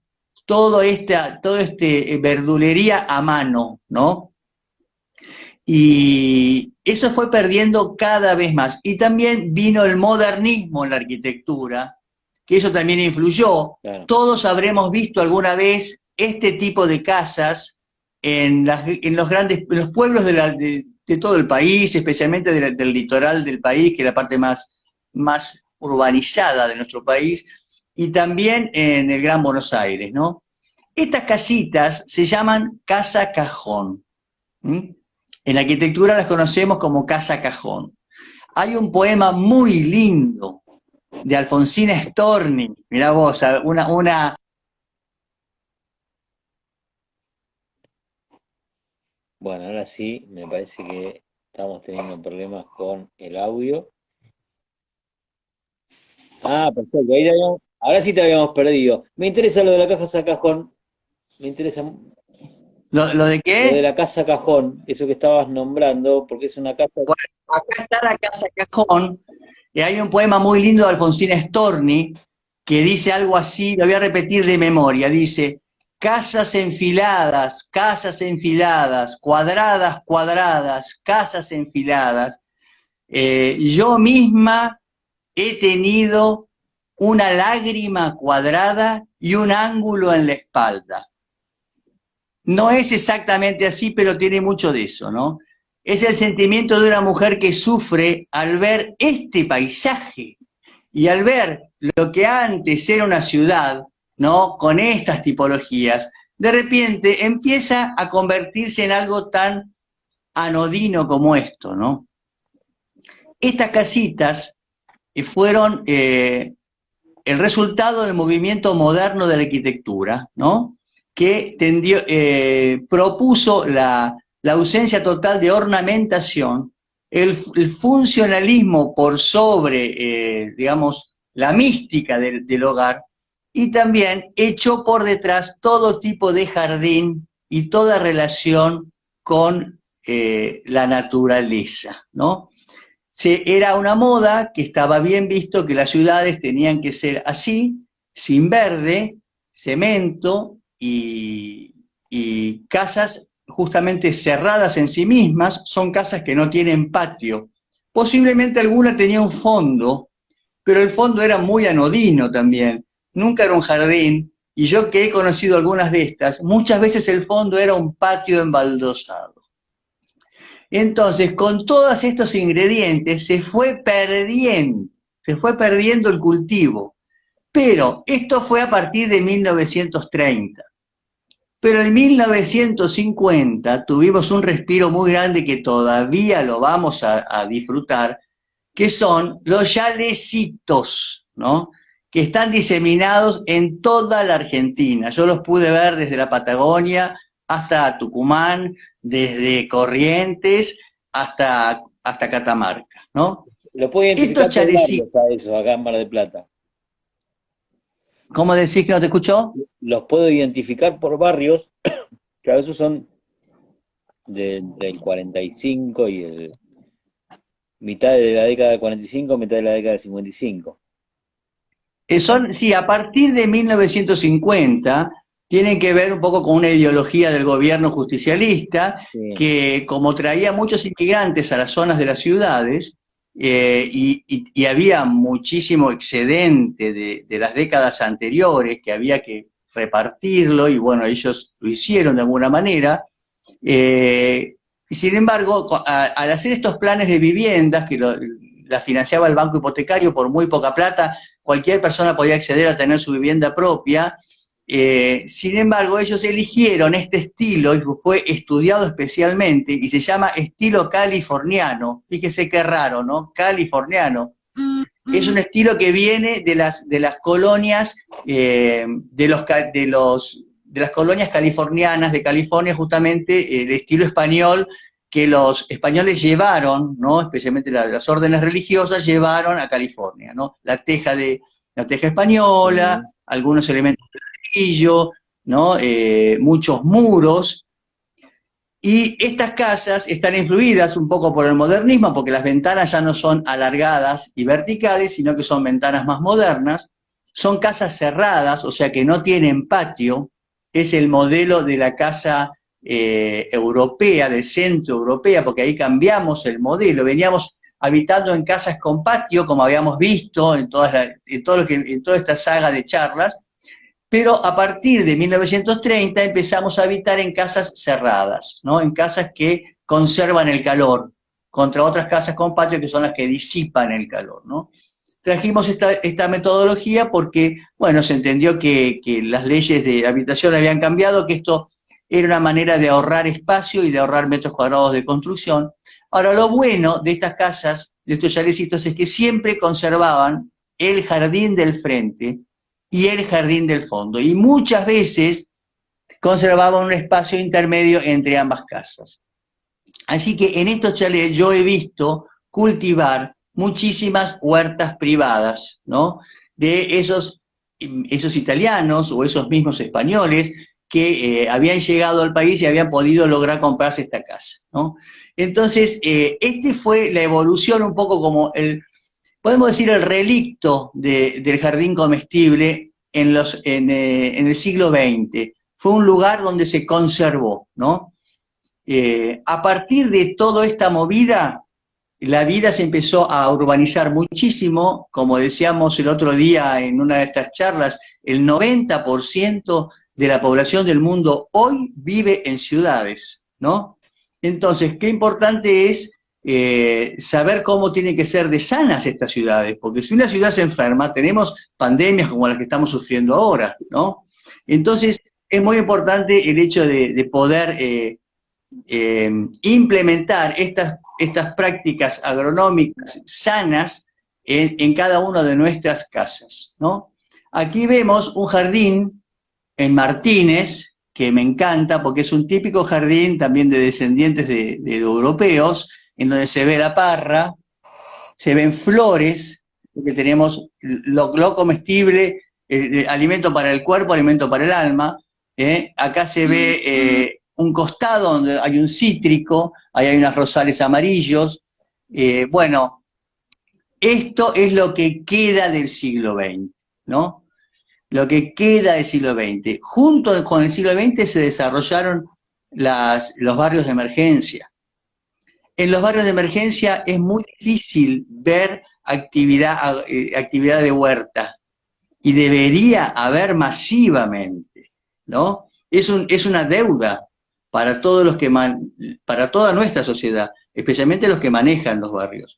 [SPEAKER 2] todo este verdulería a mano, ¿no? Y eso fue perdiendo cada vez más. Y también vino el modernismo en la arquitectura, que eso también influyó.
[SPEAKER 1] Claro.
[SPEAKER 2] Todos habremos visto alguna vez este tipo de casas en los pueblos de todo el país, especialmente del litoral del país, que es la parte más urbanizada de nuestro país, y también en el Gran Buenos Aires, ¿no? Estas casitas se llaman casa cajón. ¿Mm? En la arquitectura las conocemos como casa cajón. Hay un poema muy lindo de Alfonsina Storni, mirá vos, una.
[SPEAKER 1] Bueno, ahora sí, me parece que estamos teniendo problemas con el audio. Ah, perfecto, ahora sí te habíamos perdido. Me interesa lo de la caja cajón, me interesa
[SPEAKER 2] ¿Lo de
[SPEAKER 1] lo de
[SPEAKER 2] qué?
[SPEAKER 1] la casa cajón, eso que estabas nombrando, porque es una casa.
[SPEAKER 2] Bueno, acá está la casa cajón, y hay un poema muy lindo de Alfonsina Storni que dice algo así, lo voy a repetir de memoria, dice: casas enfiladas, cuadradas, cuadradas, casas enfiladas. Yo misma he tenido una lágrima cuadrada y un ángulo en la espalda. No es exactamente así, pero tiene mucho de eso, ¿no? Es el sentimiento de una mujer que sufre al ver este paisaje y al ver lo que antes era una ciudad, ¿no? Con estas tipologías, de repente empieza a convertirse en algo tan anodino como esto, ¿no? Estas casitas fueron el resultado del movimiento moderno de la arquitectura, ¿no? Que propuso la ausencia total de ornamentación, el funcionalismo por sobre, digamos, la mística del hogar, y también echó por detrás todo tipo de jardín y toda relación con la naturaleza, ¿no? Era una moda que estaba bien visto que las ciudades tenían que ser así, sin verde, cemento y casas justamente cerradas en sí mismas, son casas que no tienen patio. Posiblemente alguna tenía un fondo, pero el fondo era muy anodino también, nunca era un jardín, y yo que he conocido algunas de estas, muchas veces el fondo era un patio embaldosado. Entonces, con todos estos ingredientes se fue perdiendo el cultivo. Pero esto fue a partir de 1930. Pero en 1950 tuvimos un respiro muy grande que todavía lo vamos a disfrutar, que son los chalecitos, ¿no? Que están diseminados en toda la Argentina. Yo los pude ver desde la Patagonia hasta Tucumán, desde Corrientes hasta Catamarca, ¿no?
[SPEAKER 1] Lo puedo
[SPEAKER 2] Estos
[SPEAKER 1] identificar por
[SPEAKER 2] chalecitos,
[SPEAKER 1] barrios a eso, acá en Mar del Plata.
[SPEAKER 2] ¿cómo decís que no te escuchó?
[SPEAKER 1] Los puedo identificar por barrios, que a veces son entre el 45 y el mitad de la década del 45, mitad de la década del 55.
[SPEAKER 2] Sí, a partir de 1950 tienen que ver un poco con una ideología del gobierno justicialista
[SPEAKER 1] Sí.
[SPEAKER 2] que como traía muchos inmigrantes a las zonas de las ciudades y había muchísimo excedente de las décadas anteriores que había que repartirlo y bueno, ellos lo hicieron de alguna manera. Sin embargo, al hacer estos planes de viviendas que la financiaba el banco hipotecario por muy poca plata, cualquier persona podía acceder a tener su vivienda propia. Sin embargo, ellos eligieron este estilo y fue estudiado especialmente y se llama estilo californiano. Fíjese qué raro, ¿no? Californiano. Es un estilo que viene de las colonias, de las colonias californianas de California, justamente el estilo español que los españoles llevaron, ¿no? Especialmente las órdenes religiosas llevaron a California, ¿no? La teja española,
[SPEAKER 1] Mm.
[SPEAKER 2] algunos elementos de ladrillo, ¿no? Muchos muros. Y estas casas están influidas un poco por el modernismo, porque las ventanas ya no son alargadas y verticales, sino que son ventanas más modernas. Son casas cerradas, o sea que no tienen patio. Es el modelo de la casa europea, del centro europea, porque ahí cambiamos el modelo. Veníamos habitando en casas con patio, como habíamos visto en toda esta saga de charlas, pero a partir de 1930 empezamos a habitar en casas cerradas, ¿no? En casas que conservan el calor, contra otras casas con patio que son las que disipan el calor, ¿no? Trajimos esta metodología porque, bueno, se entendió que las leyes de habitación habían cambiado, que esto era una manera de ahorrar espacio y de ahorrar metros cuadrados de construcción. Ahora, lo bueno de estas casas, de estos chalecitos, es que siempre conservaban el jardín del frente y el jardín del fondo, y muchas veces conservaban un espacio intermedio entre ambas casas. Así que en estos chalets yo he visto cultivar muchísimas huertas privadas, ¿no? De esos italianos o esos mismos españoles que habían llegado al país y habían podido lograr comprarse esta casa, ¿no? Entonces, este fue la evolución un poco como podemos decir, el relicto del jardín comestible en el siglo XX. Fue un lugar donde se conservó, ¿no? A partir de toda esta movida, la vida se empezó a urbanizar muchísimo. Como decíamos el otro día en una de estas charlas, el 90% de la población del mundo hoy vive en ciudades, ¿no? Entonces, qué importante es saber cómo tienen que ser de sanas estas ciudades, porque si una ciudad se enferma, tenemos pandemias como las que estamos sufriendo ahora, ¿no? Entonces, es muy importante el hecho de poder implementar estas prácticas agronómicas sanas en cada una de nuestras casas, ¿no? Aquí vemos un jardín en Martínez, que me encanta porque es un típico jardín también de descendientes de europeos, en donde se ve la parra, se ven flores, porque tenemos lo comestible, alimento para el cuerpo, alimento para el alma. Acá se ve un costado donde hay un cítrico, ahí hay unos rosales amarillos. Bueno, esto es lo que queda del siglo XX, ¿no? Lo que queda del siglo XX. Junto con el siglo XX se desarrollaron los barrios de emergencia. En los barrios de emergencia es muy difícil ver actividad de huerta, y debería haber masivamente, ¿no? Es una deuda para todos para toda nuestra sociedad, especialmente los que manejan los barrios.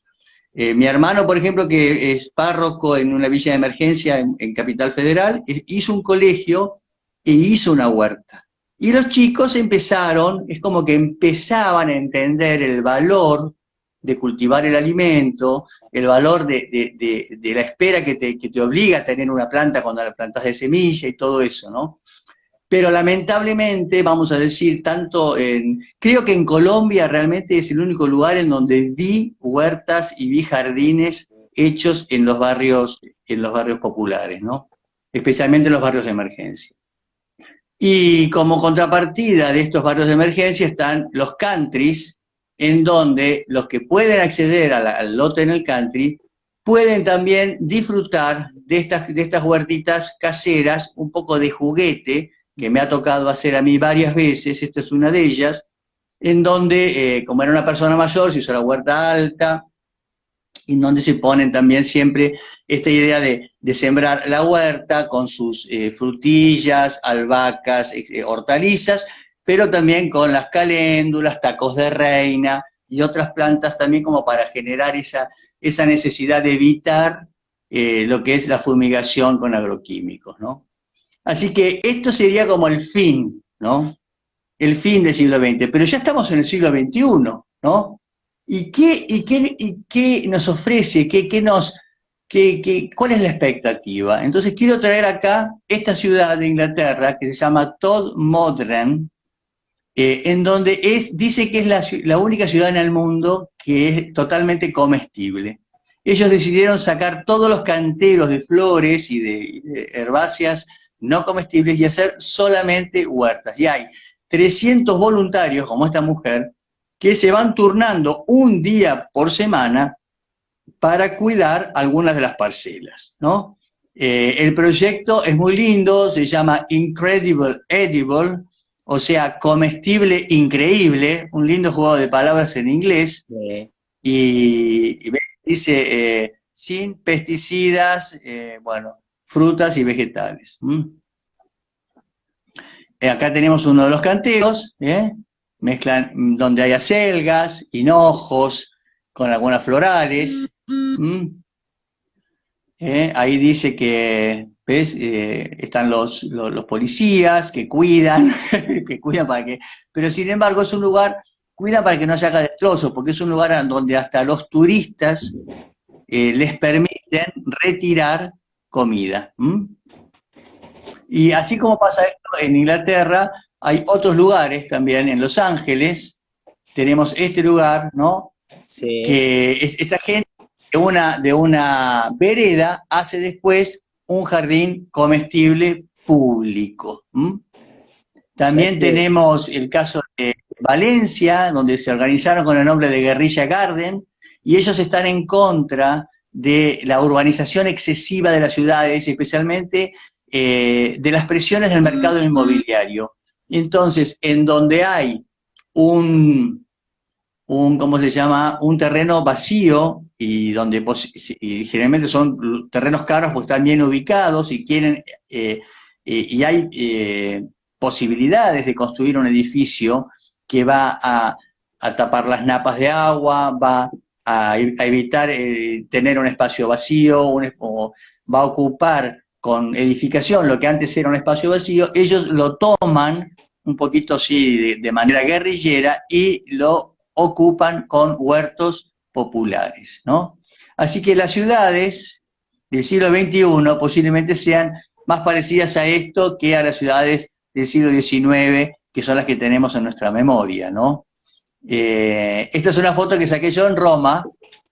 [SPEAKER 2] Mi hermano, por ejemplo, que es párroco en una villa de emergencia en Capital Federal, hizo un colegio e hizo una huerta. Y los chicos es como que empezaban a entender el valor de cultivar el alimento, el valor de la espera que te obliga a tener una planta cuando la plantas de semilla y todo eso, ¿no? Pero lamentablemente, vamos a decir, creo que en Colombia realmente es el único lugar en donde vi huertas y vi jardines hechos en los barrios populares, ¿no? Especialmente en los barrios de emergencia. Y como contrapartida de estos barrios de emergencia están los countries, en donde los que pueden acceder al lote en el country pueden también disfrutar de estas huertitas caseras, un poco de juguete, que me ha tocado hacer a mí varias veces. Esta es una de ellas, en donde, como era una persona mayor, se hizo la huerta alta, en donde se ponen también siempre esta idea de sembrar la huerta con sus frutillas, albahacas, hortalizas, pero también con las caléndulas, tacos de reina y otras plantas también, como para generar esa necesidad de evitar lo que es la fumigación con agroquímicos, ¿no? Así que esto sería como el fin, ¿no? El fin del siglo XX, pero ya estamos en el siglo XXI, ¿no? ¿Y qué nos ofrece? ¿Cuál es la expectativa? Entonces quiero traer acá esta ciudad de Inglaterra que se llama Todmorden, en donde dice que es la única ciudad en el mundo que es totalmente comestible. Ellos decidieron sacar todos los canteros de flores y de herbáceas no comestibles y hacer solamente huertas. Y hay 300 voluntarios, como esta mujer, que se van turnando un día por semana para cuidar algunas de las parcelas, ¿no? El proyecto es muy lindo, se llama Incredible Edible, o sea, comestible increíble, un lindo juego de palabras en inglés, y dice sin pesticidas, bueno, frutas y vegetales. Acá tenemos uno de los canteros, mezclan donde hay acelgas, hinojos, con algunas florales. Ahí dice que, ¿ves? Están los policías que cuidan, que cuidan para que... Pero sin embargo es un lugar, cuidan para que no se haga destrozos, porque es un lugar donde hasta los turistas les permiten retirar comida. Y así como pasa esto en Inglaterra, hay otros lugares también, en Los Ángeles, tenemos este lugar, ¿no?
[SPEAKER 1] Sí.
[SPEAKER 2] Que esta gente de una vereda hace después un jardín comestible público. También tenemos el caso de Valencia, donde se organizaron con el nombre de Guerrilla Garden, y ellos están en contra de la urbanización excesiva de las ciudades, especialmente de las presiones del mercado inmobiliario. Entonces, en donde hay ¿cómo se llama? Un terreno vacío, y donde y generalmente son terrenos caros porque están bien ubicados y quieren, y hay posibilidades de construir un edificio que va a tapar las napas de agua, va a evitar tener un espacio vacío, o va a ocupar con edificación lo que antes era un espacio vacío. Ellos lo toman un poquito así de manera guerrillera y lo ocupan con huertos populares, ¿no? Así que las ciudades del siglo XXI posiblemente sean más parecidas a esto que a las ciudades del siglo XIX, que son las que tenemos en nuestra memoria, ¿no? Esta es una foto que saqué yo en Roma,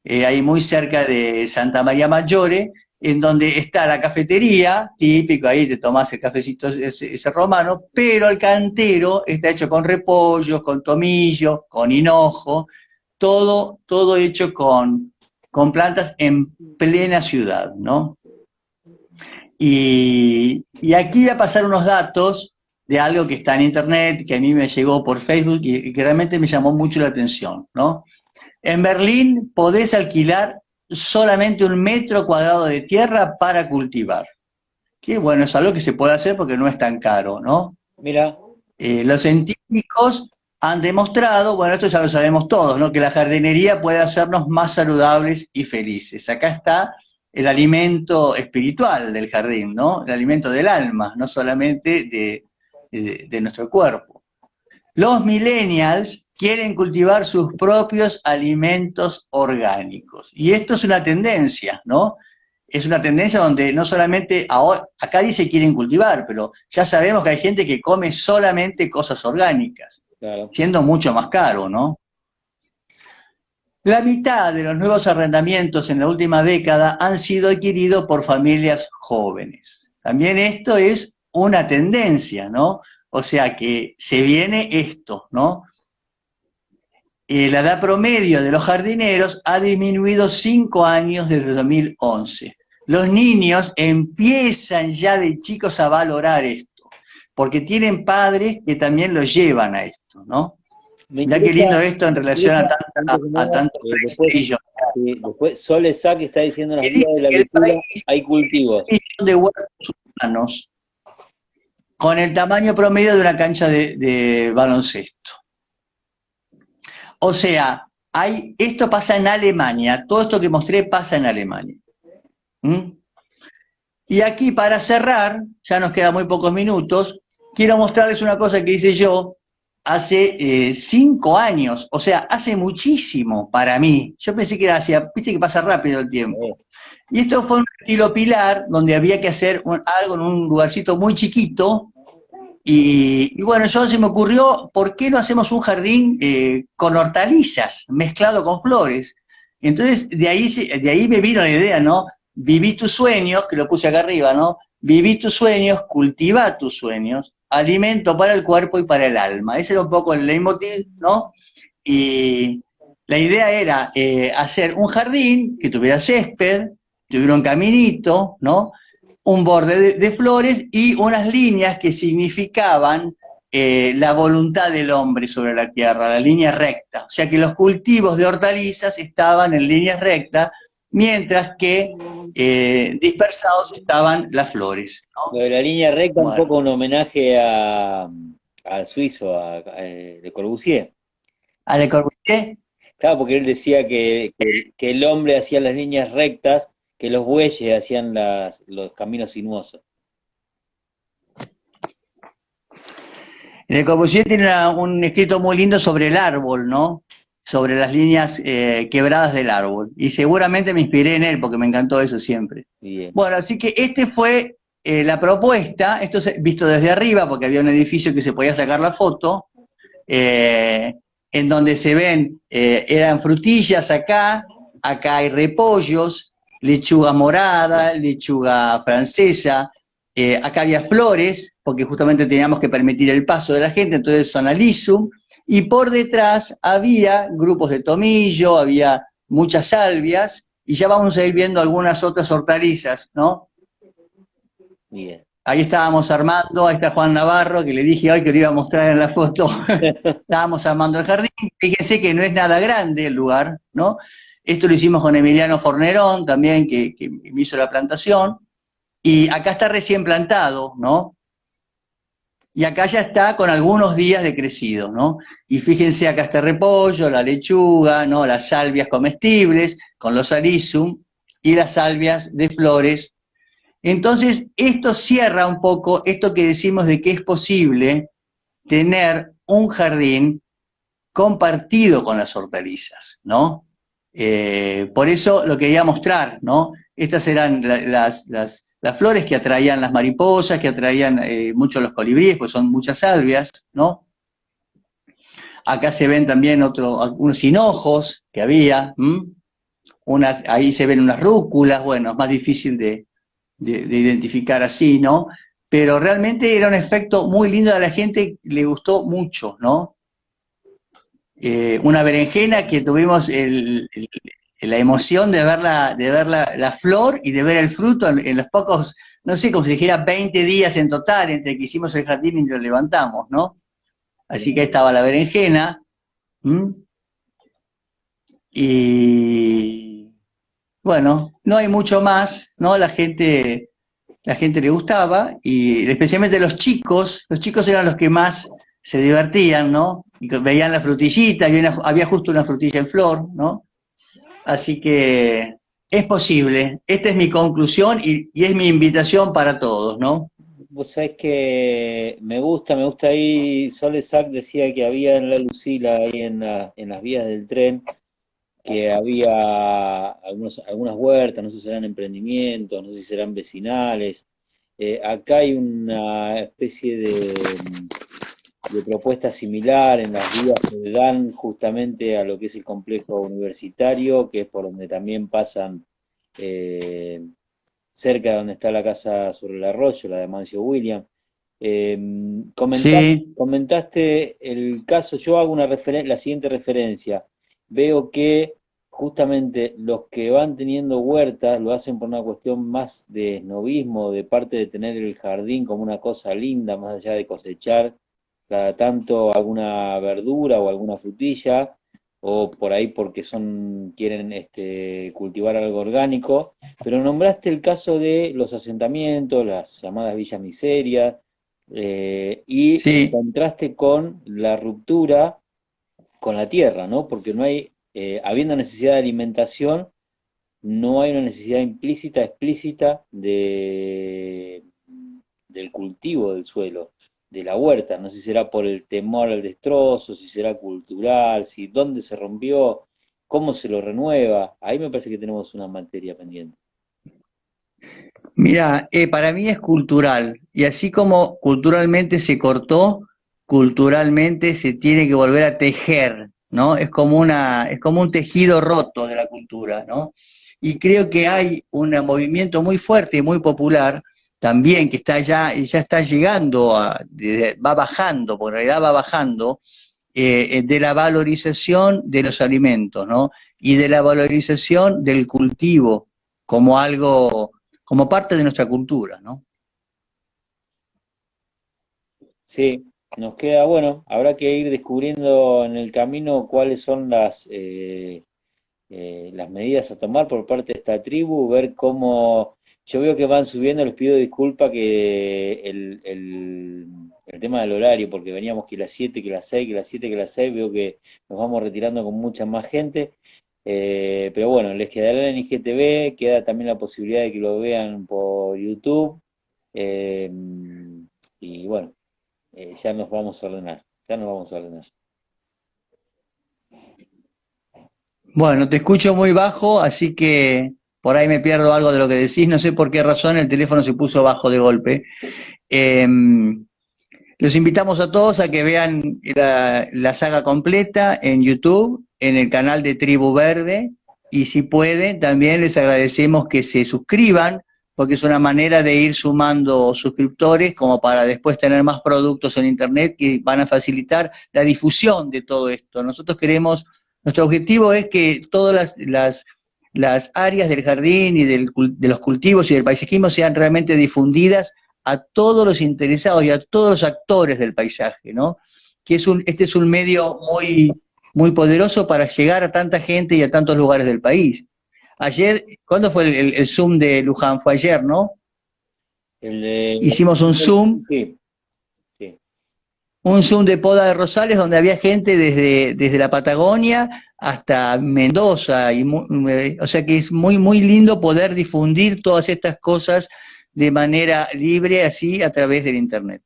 [SPEAKER 2] ahí muy cerca de Santa María Maggiore, en donde está la cafetería, típico, ahí te tomás el cafecito ese romano, pero el cantero está hecho con repollos, con tomillo, con hinojo, todo hecho con plantas en plena ciudad, ¿no? Y aquí voy a pasar unos datos de algo que está en internet, que a mí me llegó por Facebook y que realmente me llamó mucho la atención, ¿no? En Berlín podés alquilar solamente 1 metro cuadrado de tierra para cultivar. Que bueno, es algo que se puede hacer porque no es tan caro, ¿no?
[SPEAKER 1] Mira.
[SPEAKER 2] Los científicos han demostrado, bueno, esto ya lo sabemos todos, ¿no? Que la jardinería puede hacernos más saludables y felices. Acá está el alimento espiritual del jardín, ¿no? El alimento del alma, no solamente de nuestro cuerpo. Los millennials quieren cultivar sus propios alimentos orgánicos. Y esto es una tendencia, ¿no? Es una tendencia donde no solamente, ahora, acá dice quieren cultivar, pero ya sabemos que hay gente que come solamente cosas orgánicas, claro, siendo mucho más caro, ¿no? La mitad de los nuevos arrendamientos en la última década han sido adquiridos por familias jóvenes. También esto es una tendencia, ¿no? O sea que se viene esto, ¿no? La edad promedio de los jardineros ha disminuido 5 años desde 2011. Los niños empiezan ya de chicos a valorar esto, porque tienen padres que también los llevan a esto, ¿no? Mirá qué lindo esto en relación a tanto prestigio.
[SPEAKER 1] Después Sole Sá, que está diciendo en las vías de la lectura, hay cultivos.
[SPEAKER 2] De huertos urbanos con el tamaño promedio de una cancha de baloncesto. O sea, esto pasa en Alemania, todo esto que mostré pasa en Alemania. Y aquí, para cerrar, ya nos quedan muy pocos minutos, quiero mostrarles una cosa que hice yo hace 5 años, o sea, hace muchísimo para mí. Yo pensé que era así, viste que pasa rápido el tiempo. Y esto fue un estilo Pilar, donde había que hacer algo en un lugarcito muy chiquito. Y bueno, yo se me ocurrió, ¿por qué no hacemos un jardín con hortalizas, mezclado con flores? Entonces, de ahí me vino la idea, ¿no? Viví tus sueños, que lo puse acá arriba, ¿no? Viví tus sueños, cultiva tus sueños, alimento para el cuerpo y para el alma. Ese era un poco el leitmotiv, ¿no? Y la idea era hacer un jardín que tuviera césped, tuviera un caminito, ¿no? Un borde de flores y unas líneas que significaban la voluntad del hombre sobre la tierra, la línea recta. O sea que los cultivos de hortalizas estaban en líneas rectas, mientras que dispersados estaban las flores,
[SPEAKER 1] Lo
[SPEAKER 2] ¿no?
[SPEAKER 1] de la línea recta, un
[SPEAKER 2] Bueno,
[SPEAKER 1] poco un homenaje al suizo, a Le Corbusier.
[SPEAKER 2] a Le Corbusier.
[SPEAKER 1] Claro, porque él decía que el hombre hacía las líneas rectas, que los bueyes hacían los caminos sinuosos.
[SPEAKER 2] Le Corbusier tiene un escrito muy lindo sobre el árbol, ¿no? Sobre las líneas quebradas del árbol. Y seguramente me inspiré en él porque me encantó eso siempre.
[SPEAKER 1] Bien.
[SPEAKER 2] Bueno, así que este fue la propuesta, esto es visto desde arriba porque había un edificio que se podía sacar la foto, en donde se ven, eran frutillas acá hay repollos, lechuga morada, lechuga francesa, acá había flores, porque justamente teníamos que permitir el paso de la gente, entonces son alisum, y por detrás había grupos de tomillo, había muchas salvias, y ya vamos a ir viendo algunas otras hortalizas, ¿no?
[SPEAKER 1] Bien.
[SPEAKER 2] Ahí estábamos armando, ahí está Juan Navarro, que le dije hoy que lo iba a mostrar en la foto. Estábamos armando el jardín, fíjense que no es nada grande el lugar, ¿no? Esto lo hicimos con Emiliano Fornerón también, que me hizo la plantación, y acá está recién plantado, ¿no? Y acá ya está con algunos días de crecido, ¿no? Y fíjense, acá está el repollo, la lechuga, ¿no? Las salvias comestibles, con los alisum, y las salvias de flores. Entonces, esto cierra un poco esto que decimos de que es posible tener un jardín compartido con las hortalizas, ¿no? Por eso lo quería mostrar, ¿no? Estas eran las flores que atraían las mariposas, que atraían mucho los colibríes, pues son muchas salvias, ¿no? Acá se ven también unos hinojos que había, ahí se ven unas rúculas, bueno, es más difícil de identificar así, ¿no? Pero realmente era un efecto muy lindo, a la gente le gustó mucho, ¿no? Una berenjena que tuvimos la emoción de ver la flor y de ver el fruto en los pocos, no sé, como si dijera 20 días en total entre que hicimos el jardín y lo levantamos, ¿no? Así que ahí estaba la berenjena. ¿Mm? Y bueno, no hay mucho más, ¿no? La gente le gustaba, y especialmente los chicos eran los que más se divertían, ¿no? Y veían la frutillita, y había justo una frutilla en flor, ¿no? Así que es posible, esta es mi conclusión y es mi invitación para todos, ¿no?
[SPEAKER 1] Vos sabés que me gusta ahí, Sole Sac decía que había en la Lucila, ahí en las vías del tren, que había algunas huertas, no sé si serán emprendimientos, no sé si serán vecinales. Acá hay una especie de propuesta similar en las vías que dan justamente a lo que es el complejo universitario, que es por donde también pasan, eh, cerca de donde está la casa sobre el arroyo, la de Mancio William. Eh,
[SPEAKER 2] Sí,
[SPEAKER 1] comentaste el caso, yo hago la siguiente referencia. Veo que justamente los que van teniendo huertas lo hacen por una cuestión más de esnovismo, de parte de tener el jardín como una cosa linda, más allá de cosechar cada tanto alguna verdura o alguna frutilla, o por ahí porque quieren cultivar algo orgánico, pero nombraste el caso de los asentamientos, las llamadas villas miserias, y en
[SPEAKER 2] sí.
[SPEAKER 1] contraste con la ruptura con la tierra, ¿no? Porque no hay, habiendo necesidad de alimentación, no hay una necesidad implícita, explícita del cultivo del suelo, de la huerta. No sé si será por el temor al destrozo, si será cultural, si dónde se rompió, cómo se lo renueva. Ahí me parece que tenemos una materia pendiente.
[SPEAKER 2] Mira, para mí es cultural, y así como culturalmente se cortó, culturalmente se tiene que volver a tejer, ¿no? Es como un tejido roto de la cultura, ¿no? Y creo que hay un movimiento muy fuerte y muy popular también, que está ya está llegando, va bajando, por realidad va bajando, de la valorización de los alimentos, ¿no? Y de la valorización del cultivo como algo, como parte de nuestra cultura, ¿no?
[SPEAKER 1] Sí, nos queda, bueno, habrá que ir descubriendo en el camino cuáles son las medidas a tomar por parte de esta tribu, ver cómo yo veo que van subiendo, les pido disculpa que el tema del horario, porque veníamos que las 7 que las 6 que las 7 que las 6 veo que nos vamos retirando con mucha más gente, pero bueno, les quedará en IGTV, queda también la posibilidad de que lo vean por YouTube, eh, y bueno, ya nos vamos a ordenar, ya nos vamos a ordenar.
[SPEAKER 2] Bueno, te escucho muy bajo, así que por ahí me pierdo algo de lo que decís. No sé por qué razón el teléfono se puso bajo de golpe. Eh, los invitamos a todos a que vean la saga completa en YouTube, en el canal de Tribu Verde, y si pueden, también les agradecemos que se suscriban, porque es una manera de ir sumando suscriptores como para después tener más productos en Internet que van a facilitar la difusión de todo esto. Nosotros queremos, nuestro objetivo es que todas las áreas del jardín y de los cultivos y del paisajismo sean realmente difundidas a todos los interesados y a todos los actores del paisaje, ¿no? Este es un medio muy poderoso para llegar a tanta gente y a tantos lugares del país. Ayer, ¿cuándo fue el Zoom de Luján? Fue ayer, ¿no?
[SPEAKER 1] El de...
[SPEAKER 2] Hicimos
[SPEAKER 1] Sí, sí.
[SPEAKER 2] un Zoom de Poda de Rosales donde había gente desde la Patagonia hasta Mendoza, o sea que es muy lindo poder difundir todas estas cosas de manera libre así a través del Internet.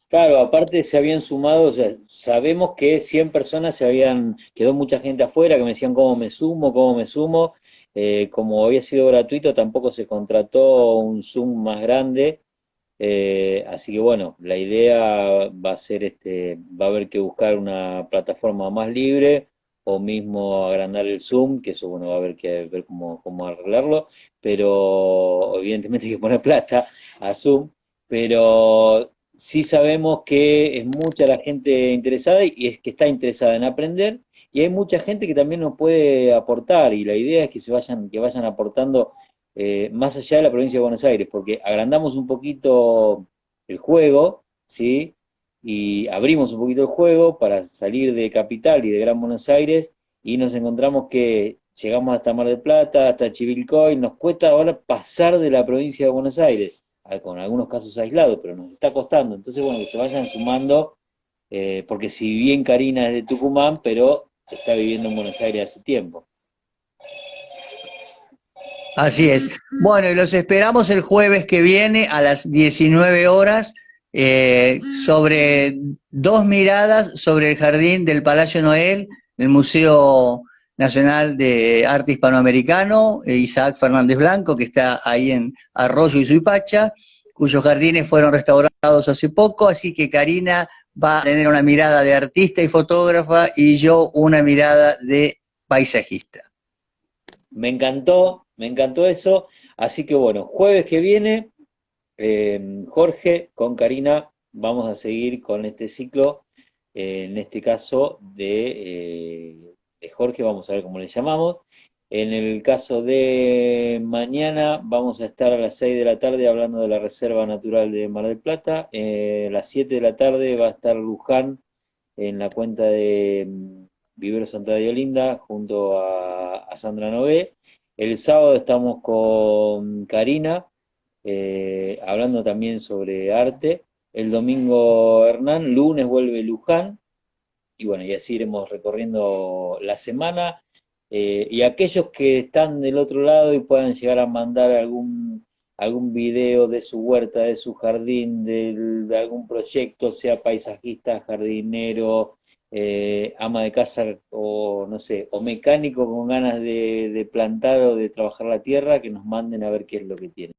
[SPEAKER 1] Claro, aparte se habían sumado, o sea, sabemos que 100 personas quedó mucha gente afuera que me decían cómo me sumo. Como había sido gratuito, tampoco se contrató un Zoom más grande. Así que bueno, la idea va a ser va a haber que buscar una plataforma más libre o mismo agrandar el Zoom, que eso bueno, va a haber que ver cómo arreglarlo, pero evidentemente hay que poner plata a Zoom, pero sí sabemos que es mucha la gente interesada y es que está interesada en aprender y hay mucha gente que también nos puede aportar y la idea es que que vayan aportando más allá de la provincia de Buenos Aires, porque agrandamos un poquito el juego, ¿sí? Y abrimos un poquito el juego para salir de Capital y de Gran Buenos Aires y nos encontramos que llegamos hasta Mar del Plata, hasta Chivilcoy, nos cuesta ahora pasar de la provincia de Buenos Aires, con algunos casos aislados, pero nos está costando. Entonces, bueno, que se vayan sumando, porque si bien Karina es de Tucumán, pero está viviendo en Buenos Aires hace tiempo.
[SPEAKER 2] Así es. Bueno, y los esperamos el jueves que viene a las 19 horas sobre dos miradas sobre el jardín del Palacio Noel, el Museo Nacional de Arte Hispanoamericano, Isaac Fernández Blanco, que está ahí en Arroyo y Suipacha, cuyos jardines fueron restaurados hace poco, así que Karina va a tener una mirada de artista y fotógrafa y yo una mirada de paisajista.
[SPEAKER 1] Me encantó eso. Así que bueno, jueves que viene, Jorge con Karina, vamos a seguir con este ciclo, en este caso de Jorge, vamos a ver cómo le llamamos. En el caso de mañana, vamos a estar a las 6 de la tarde hablando de la Reserva Natural de Mar del Plata. A las 7 de la tarde va a estar Luján en la cuenta de Vivero Santa de Olinda junto a Sandra Nové. El sábado estamos con Karina, hablando también sobre arte. El domingo Hernán, lunes vuelve Luján, y bueno, y así iremos recorriendo la semana. Y aquellos que están del otro lado y puedan llegar a mandar algún video de su huerta, de su jardín, de algún proyecto, sea paisajista, jardinero, ama de casa o no sé, o mecánico con ganas de plantar o de trabajar la tierra, que nos manden a ver qué es lo que tienen.